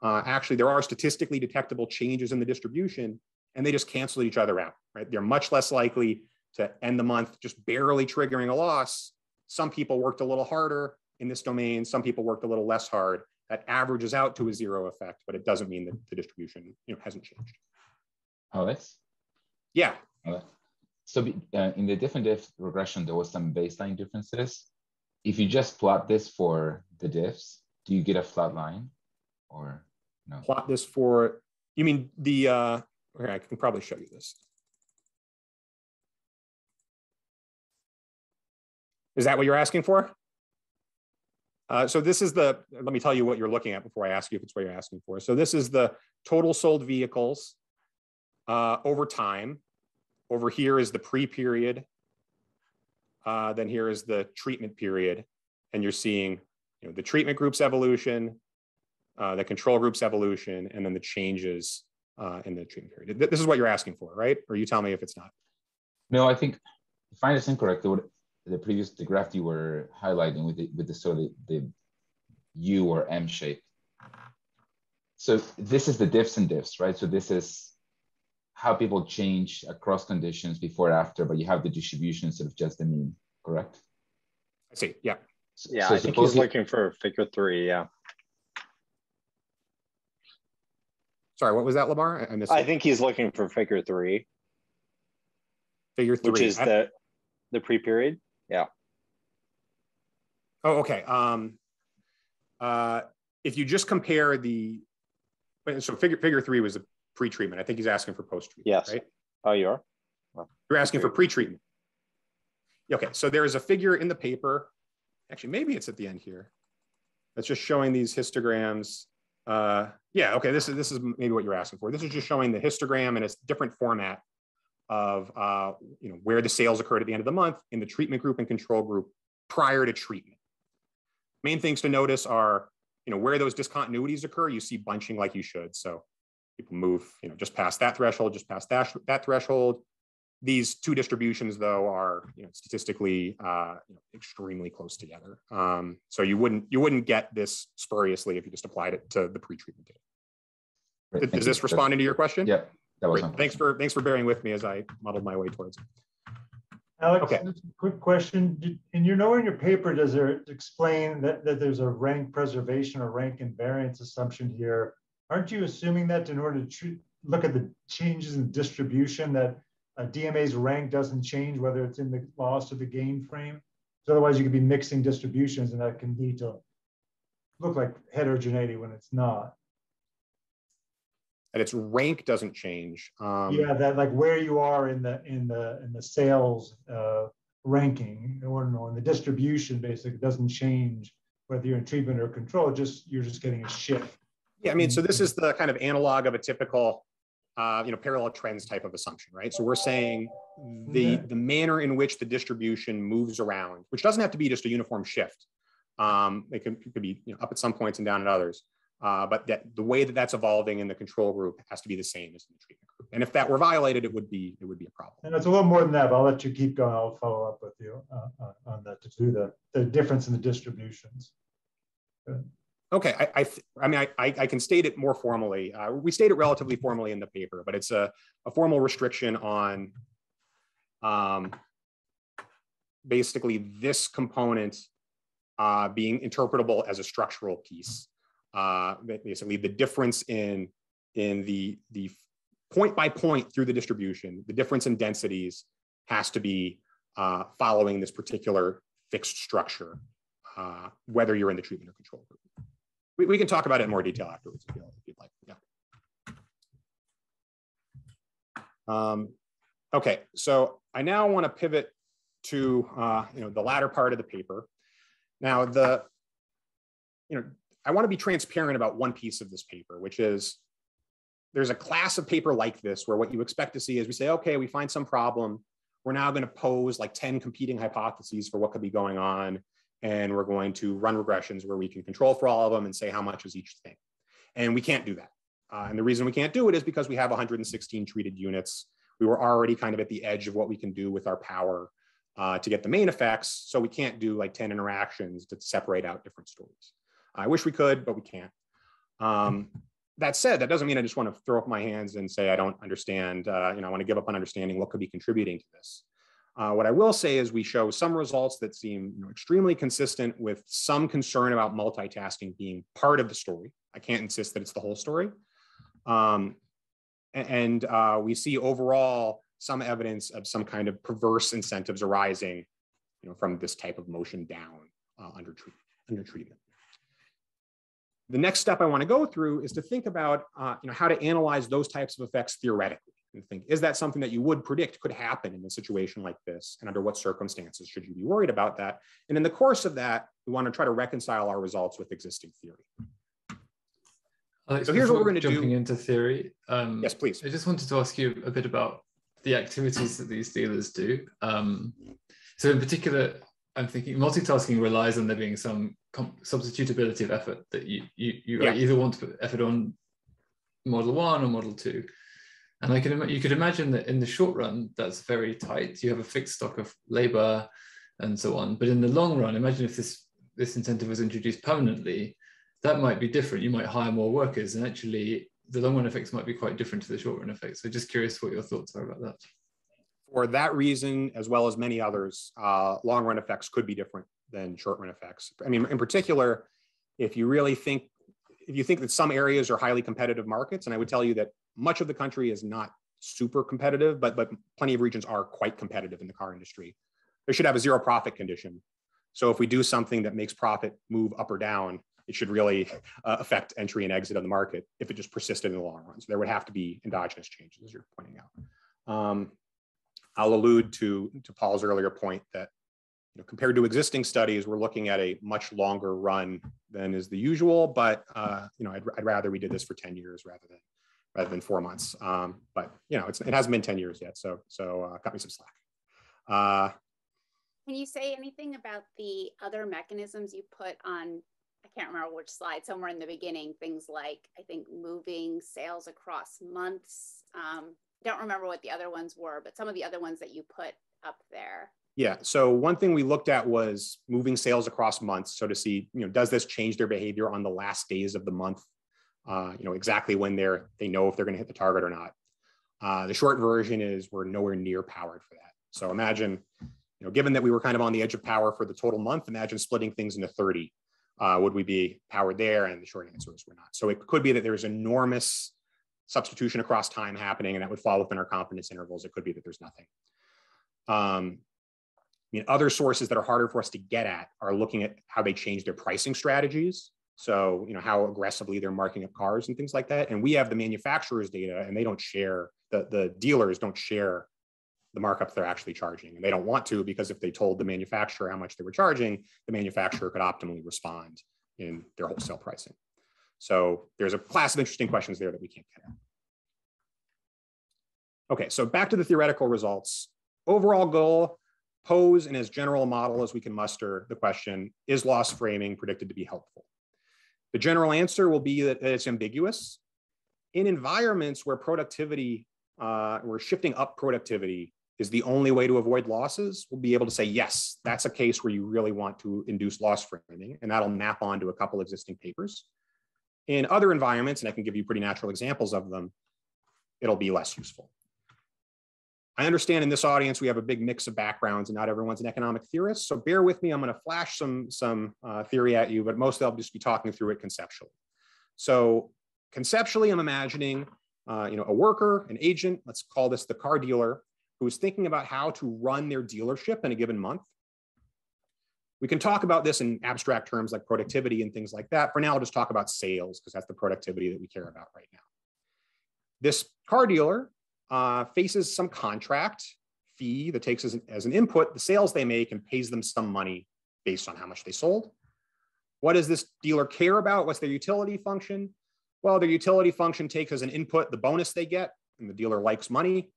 [SPEAKER 2] Actually, there are statistically detectable changes in the distribution, and they just cancel each other out, right? They're much less likely to end the month just barely triggering a loss. Some people worked a little harder in this domain. Some people worked a little less hard. That averages out to a zero effect, but it doesn't mean that the distribution hasn't changed.
[SPEAKER 7] Alex?
[SPEAKER 2] Yeah.
[SPEAKER 7] So in the different diff regression, there was some baseline differences. If you just plot this for the diffs, do you get a flat line or no?
[SPEAKER 2] Plot this for, you mean the, okay, I can probably show you this. Is that what you're asking for? So this is the, let me tell you what you're looking at before I ask you if it's what you're asking for. So this is the total sold vehicles over time. Over here is the pre-period. Then here is the treatment period. And you're seeing the treatment group's evolution, the control group's evolution, and then the changes in the treatment period. This is what you're asking for, right? Or you tell me if it's not.
[SPEAKER 7] No, I think, if I understand correctly, the graph you were highlighting with the sort of the U or M shape. So this is the diffs and diffs, right? So this is how people change across conditions before and after, but you have the distribution instead of just the mean, correct?
[SPEAKER 2] I see, yeah.
[SPEAKER 8] Yeah,
[SPEAKER 7] so
[SPEAKER 8] I think he's looking for figure 3, yeah.
[SPEAKER 2] Sorry, what was that, Lamar? I missed it.
[SPEAKER 8] I think he's looking for figure 3.
[SPEAKER 2] Figure 3.
[SPEAKER 8] Which is the pre-period, yeah.
[SPEAKER 2] Oh, okay. If you just compare the, so figure 3 was a pre-treatment. I think he's asking for post-treatment,
[SPEAKER 8] yes.
[SPEAKER 2] Right?
[SPEAKER 8] Oh, you are?
[SPEAKER 2] Well, you're asking for pre-treatment. Okay, so there is a figure in the paper. Actually, maybe it's at the end here. That's just showing these histograms. Yeah, okay, this is maybe what you're asking for. This is just showing the histogram in a different format of where the sales occurred at the end of the month in the treatment group and control group prior to treatment. Main things to notice are where those discontinuities occur, you see bunching like you should. So people move just past that threshold, just past that threshold. These two distributions, though, are statistically extremely close together. So you wouldn't get this spuriously if you just applied it to the pre-treatment data. Is this responding to your question?
[SPEAKER 7] Yeah, that was.
[SPEAKER 2] Thanks for bearing with me as I muddled my way towards it.
[SPEAKER 6] Alex,
[SPEAKER 2] okay.
[SPEAKER 6] Quick question. In your paper, does it explain that there's a rank preservation or rank invariance assumption here? Aren't you assuming that in order to look at the changes in distribution that DMA's rank doesn't change whether it's in the loss or the gain frame? So otherwise you could be mixing distributions and that can lead to look like heterogeneity when it's not.
[SPEAKER 2] that its rank doesn't change.
[SPEAKER 6] Yeah, that like where you are in the sales ranking, or no, in the distribution basically doesn't change whether you're in treatment or control. You're just getting a shift.
[SPEAKER 2] Yeah, I mean, so this is the kind of analog of a typical, parallel trends type of assumption, right? So we're saying the manner in which the distribution moves around, which doesn't have to be just a uniform shift. It could be up at some points and down at others. But that the way that that's evolving in the control group has to be the same as in the treatment group. And if that were violated, it would be a problem.
[SPEAKER 6] And it's a little more than that, but I'll let you keep going. I'll follow up with you on that to do the difference in the distributions. Good.
[SPEAKER 2] Okay, I can state it more formally. We state it relatively formally in the paper, but it's a formal restriction on basically this component being interpretable as a structural piece. Basically, the difference in the point by point through the distribution, the difference in densities has to be following this particular fixed structure, whether you're in the treatment or control group. We can talk about it in more detail afterwards if you'd like. Yeah. Okay, so I now want to pivot to the latter part of the paper. Now I want to be transparent about one piece of this paper, which is there's a class of paper like this where what you expect to see is we say, okay, we find some problem. We're now going to pose like 10 competing hypotheses for what could be going on. And we're going to run regressions where we can control for all of them and say how much is each thing. And we can't do that. And the reason we can't do it is because we have 116 treated units. We were already kind of at the edge of what we can do with our power to get the main effects. So we can't do like 10 interactions to separate out different stories. I wish we could, but we can't. That said, that doesn't mean I just want to throw up my hands and say I don't understand. I want to give up on understanding what could be contributing to this. What I will say is we show some results that seem extremely consistent with some concern about multitasking being part of the story. I can't insist that it's the whole story. We see overall some evidence of some kind of perverse incentives arising from this type of motion down under treatment. The next step I want to go through is to think about how to analyze those types of effects theoretically. And think, is that something that you would predict could happen in a situation like this? And under what circumstances should you be worried about that? And in the course of that, we want to try to reconcile our results with existing theory.
[SPEAKER 3] Alex,
[SPEAKER 2] so here's what we're going to do.
[SPEAKER 3] Jumping into theory.
[SPEAKER 2] Yes, please.
[SPEAKER 3] I just wanted to ask you a bit about the activities that these dealers do. So in particular, I'm thinking multitasking relies on there being some substitutability of effort that you either want to put effort on model 1 or model 2. And you could imagine that in the short run, that's very tight. You have a fixed stock of labor and so on. But in the long run, imagine if this incentive was introduced permanently, that might be different. You might hire more workers, and actually the long run effects might be quite different to the short run effects. So just curious what your thoughts are about that.
[SPEAKER 2] For that reason, as well as many others, long run effects could be different than short run effects. I mean, in particular, if you think that some areas are highly competitive markets, and I would tell you that much of the country is not super competitive, but plenty of regions are quite competitive in the car industry. They should have a zero profit condition. So if we do something that makes profit move up or down, it should really affect entry and exit of the market if it just persisted in the long run. So there would have to be endogenous changes, as you're pointing out. I'll allude to Paul's earlier point that compared to existing studies, we're looking at a much longer run than is the usual, but I'd rather we did this for 10 years rather than 4 months. But it hasn't been 10 years yet, so cut me some slack.
[SPEAKER 4] Can you say anything about the other mechanisms you put on? I can't remember which slide, somewhere in the beginning, things like, I think, moving sales across months. Don't remember what the other ones were, but some of the other ones that you put up there.
[SPEAKER 2] Yeah, so one thing we looked at was moving sales across months. So to see, does this change their behavior on the last days of the month? Exactly when they know if they're going to hit the target or not. The short version is we're nowhere near powered for that. So imagine, given that we were kind of on the edge of power for the total month, imagine splitting things into 30. Would we be powered there? And the short answer is we're not. So it could be that there's enormous substitution across time happening, and that would fall within our confidence intervals. It could be that there's nothing. Other sources that are harder for us to get at are looking at how they change their pricing strategies. So, how aggressively they're marking up cars and things like that. And we have the manufacturer's data, and they don't share, the dealers don't share the markups they're actually charging. And they don't want to, because if they told the manufacturer how much they were charging, the manufacturer could optimally respond in their wholesale pricing. So there's a class of interesting questions there that we can't get at. Okay, so back to the theoretical results. Overall goal, pose in as general a model as we can muster the question, is loss framing predicted to be helpful? The general answer will be that it's ambiguous. In environments where productivity, we're shifting up productivity is the only way to avoid losses, we'll be able to say, yes, that's a case where you really want to induce loss framing, and that'll map onto a couple existing papers. In other environments, and I can give you pretty natural examples of them, it'll be less useful. I understand in this audience, we have a big mix of backgrounds and not everyone's an economic theorist. So bear with me, I'm gonna flash some theory at you, but mostly I'll just be talking through it conceptually. So conceptually, I'm imagining a worker, an agent, let's call this the car dealer, who is thinking about how to run their dealership in a given month. We can talk about this in abstract terms like productivity and things like that. For now, I'll just talk about sales because that's the productivity that we care about right now. This car dealer faces some contract fee that takes as an input the sales they make and pays them some money based on how much they sold. What does this dealer care about? What's their utility function? Well, their utility function takes as an input the bonus they get, and the dealer likes money.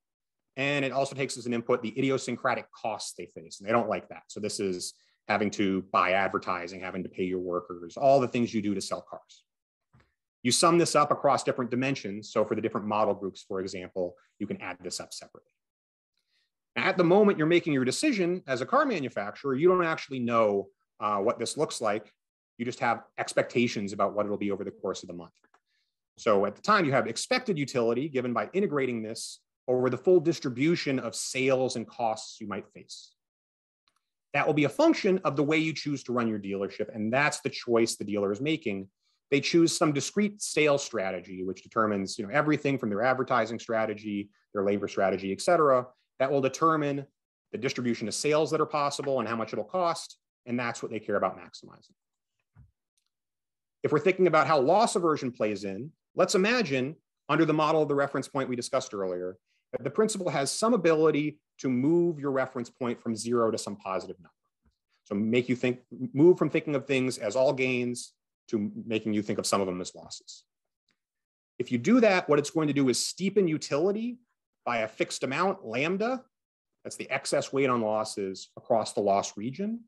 [SPEAKER 2] And it also takes as an input the idiosyncratic costs they face, and they don't like that. So this is having to buy advertising, having to pay your workers, all the things you do to sell cars. You sum this up across different dimensions. So for the different model groups, for example, you can add this up separately. At the moment you're making your decision as a car manufacturer, you don't actually know what this looks like. You just have expectations about what it'll be over the course of the month. So at the time you have expected utility given by integrating this over the full distribution of sales and costs you might face. That will be a function of the way you choose to run your dealership, and that's the choice the dealer is making. They choose some discrete sales strategy, which determines everything from their advertising strategy, their labor strategy, et cetera, that will determine the distribution of sales that are possible and how much it'll cost, and that's what they care about maximizing. If we're thinking about how loss aversion plays in, let's imagine, under the model of the reference point we discussed earlier, that the principal has some ability to move your reference point from 0 to some positive number. So make you move from thinking of things as all gains to making you think of some of them as losses. If you do that, what it's going to do is steepen utility by a fixed amount, lambda. That's the excess weight on losses across the loss region.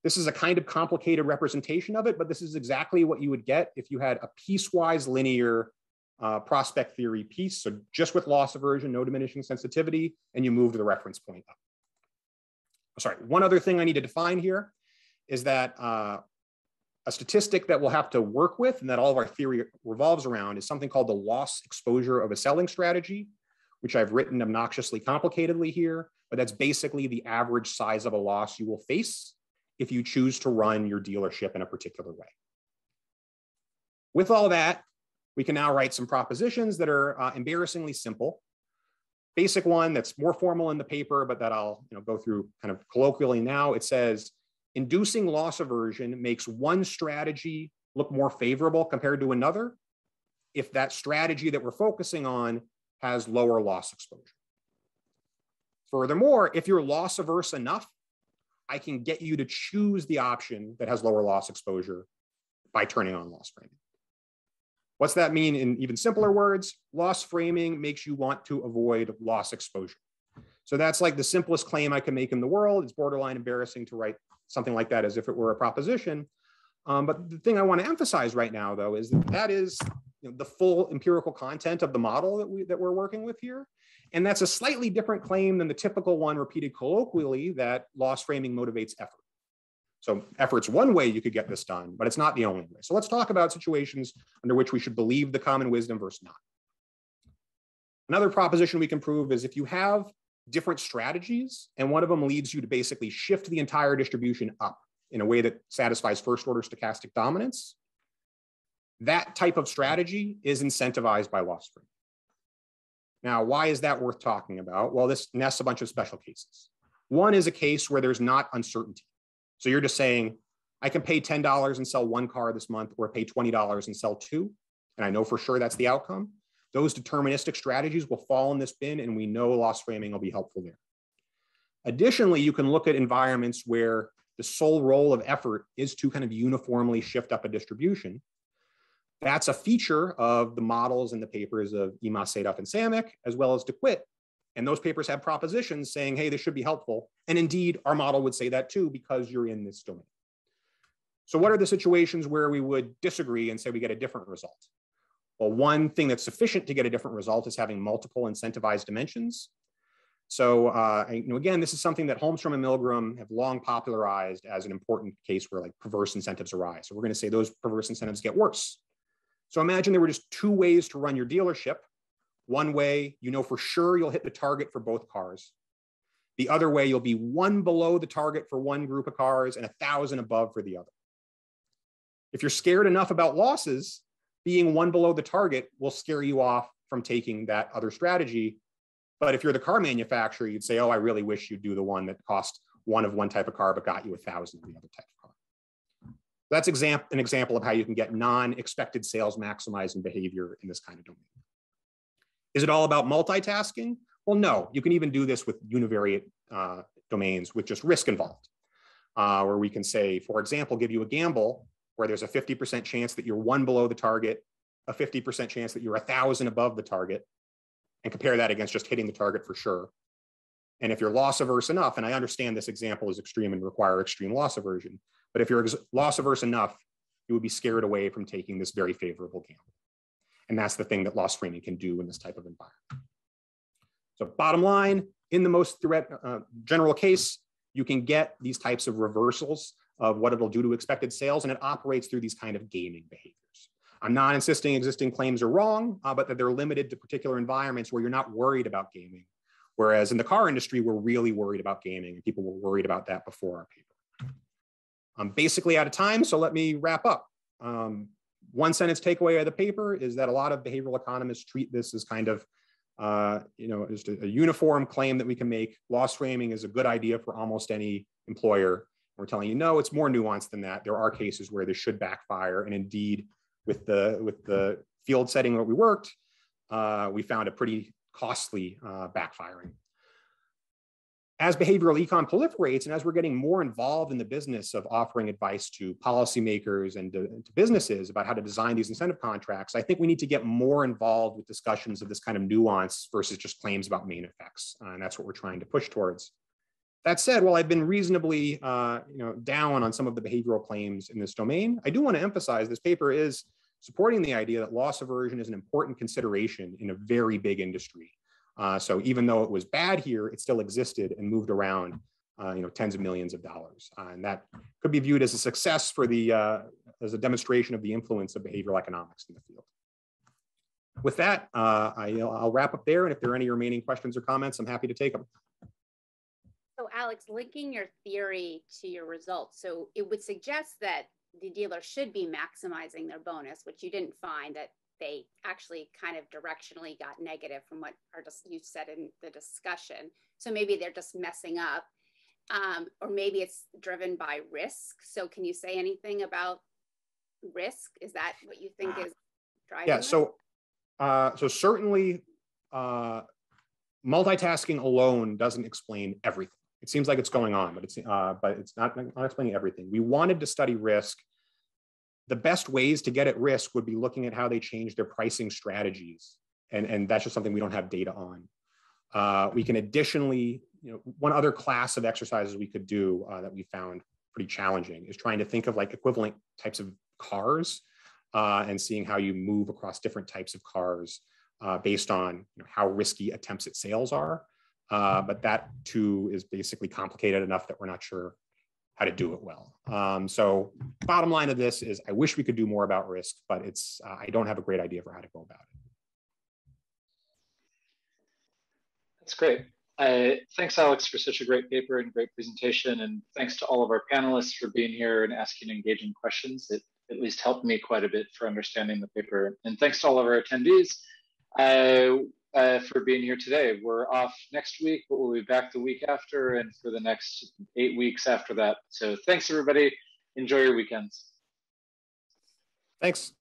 [SPEAKER 2] This is a kind of complicated representation of it, but this is exactly what you would get if you had a piecewise linear prospect theory piece. So just with loss aversion, no diminishing sensitivity, and you move the reference point up. Sorry, one other thing I need to define here is that a statistic that we'll have to work with and that all of our theory revolves around is something called the loss exposure of a selling strategy, which I've written obnoxiously complicatedly here, but that's basically the average size of a loss you will face if you choose to run your dealership in a particular way. With all that, we can now write some propositions that are embarrassingly simple. Basic one that's more formal in the paper, but that I'll go through kind of colloquially now. It says, inducing loss aversion makes one strategy look more favorable compared to another if that strategy that we're focusing on has lower loss exposure. Furthermore, if you're loss averse enough, I can get you to choose the option that has lower loss exposure by turning on loss framing. What's that mean in even simpler words? Loss framing makes you want to avoid loss exposure. So that's like the simplest claim I can make in the world. It's borderline embarrassing to write something like that as if it were a proposition. But the thing I want to emphasize right now, though, is that is the full empirical content of the model that we're working with here. And that's a slightly different claim than the typical one repeated colloquially that loss framing motivates effort. So effort's one way you could get this done, but it's not the only way. So let's talk about situations under which we should believe the common wisdom versus not. Another proposition we can prove is if you have different strategies and one of them leads you to basically shift the entire distribution up in a way that satisfies first order stochastic dominance, that type of strategy is incentivized by loss framing. Now, why is that worth talking about? Well, this nests a bunch of special cases. One is a case where there's not uncertainty. So you're just saying, I can pay $10 and sell one car this month, or pay $20 and sell two, and I know for sure that's the outcome. Those deterministic strategies will fall in this bin, and we know loss framing will be helpful there. Additionally, you can look at environments where the sole role of effort is to kind of uniformly shift up a distribution. That's a feature of the models and the papers of Emas, Sadoff, and Samick, as well as DeQuitt. And those papers have propositions saying, hey, this should be helpful. And indeed, our model would say that too, because you're in this domain. So what are the situations where we would disagree and say we get a different result? Well, one thing that's sufficient to get a different result is having multiple incentivized dimensions. So again, this is something that Holmstrom and Milgram have long popularized as an important case where like perverse incentives arise. So we're going to say those perverse incentives get worse. So imagine there were just two ways to run your dealership. One way, you know for sure you'll hit the target for both cars. The other way, you'll be one below the target for one group of cars and 1,000 above for the other. If you're scared enough about losses, being one below the target will scare you off from taking that other strategy. But if you're the car manufacturer, you'd say, oh, I really wish you'd do the one that cost one of one type of car, but got you 1,000 of the other type of car. That's an example of how you can get non-expected sales maximizing behavior in this kind of domain. Is it all about multitasking? Well, no, you can even do this with univariate domains with just risk involved, where we can say, for example, give you a gamble where there's a 50% chance that you're one below the target, a 50% chance that you're 1,000 above the target, and compare that against just hitting the target for sure. And if you're loss averse enough, and I understand this example is extreme and require extreme loss aversion, but if you're loss averse enough, you would be scared away from taking this very favorable gamble. And that's the thing that loss framing can do in this type of environment. So bottom line, in the most general case, you can get these types of reversals of what it'll do to expected sales, and it operates through these kind of gaming behaviors. I'm not insisting existing claims are wrong, but that they're limited to particular environments where you're not worried about gaming. Whereas in the car industry, we're really worried about gaming, and people were worried about that before our paper. I'm basically out of time, so let me wrap up. One sentence takeaway of the paper is that a lot of behavioral economists treat this as kind of just a uniform claim that we can make. Loss framing is a good idea for almost any employer. We're telling you, no, it's more nuanced than that. There are cases where this should backfire, and indeed, with the field setting where we worked, we found a pretty costly backfiring. As behavioral econ proliferates, and as we're getting more involved in the business of offering advice to policymakers and to businesses about how to design these incentive contracts, I think we need to get more involved with discussions of this kind of nuance versus just claims about main effects. And that's what we're trying to push towards. That said, while I've been reasonably down on some of the behavioral claims in this domain, I do want to emphasize this paper is supporting the idea that loss aversion is an important consideration in a very big industry. So even though it was bad here, it still existed and moved around tens of millions of dollars. And that could be viewed as a success for as a demonstration of the influence of behavioral economics in the field. With that, I'll wrap up there. And if there are any remaining questions or comments, I'm happy to take them.
[SPEAKER 4] So Alex, linking your theory to your results, so it would suggest that the dealer should be maximizing their bonus, which you didn't find that they actually kind of directionally got negative from what you said in the discussion. So maybe they're just messing up, or maybe it's driven by risk. So can you say anything about risk? Is that what you think is driving?
[SPEAKER 2] Yeah, so certainly multitasking alone doesn't explain everything. It seems like it's going on, but it's not explaining everything. We wanted to study risk. The best ways to get at risk would be looking at how they change their pricing strategies. And that's just something we don't have data on. We can additionally, one other class of exercises we could do that we found pretty challenging is trying to think of like equivalent types of cars and seeing how you move across different types of cars based on how risky attempts at sales are. But that too is basically complicated enough that we're not sure how to do it well. So bottom line of this is I wish we could do more about risk, but I don't have a great idea for how to go about it.
[SPEAKER 1] That's great. Thanks, Alex, for such a great paper and great presentation. And thanks to all of our panelists for being here and asking engaging questions. It at least helped me quite a bit for understanding the paper. And thanks to all of our attendees for being here today. We're off next week, but we'll be back the week after and for the next 8 weeks after that. So thanks, everybody. Enjoy your weekends.
[SPEAKER 2] Thanks.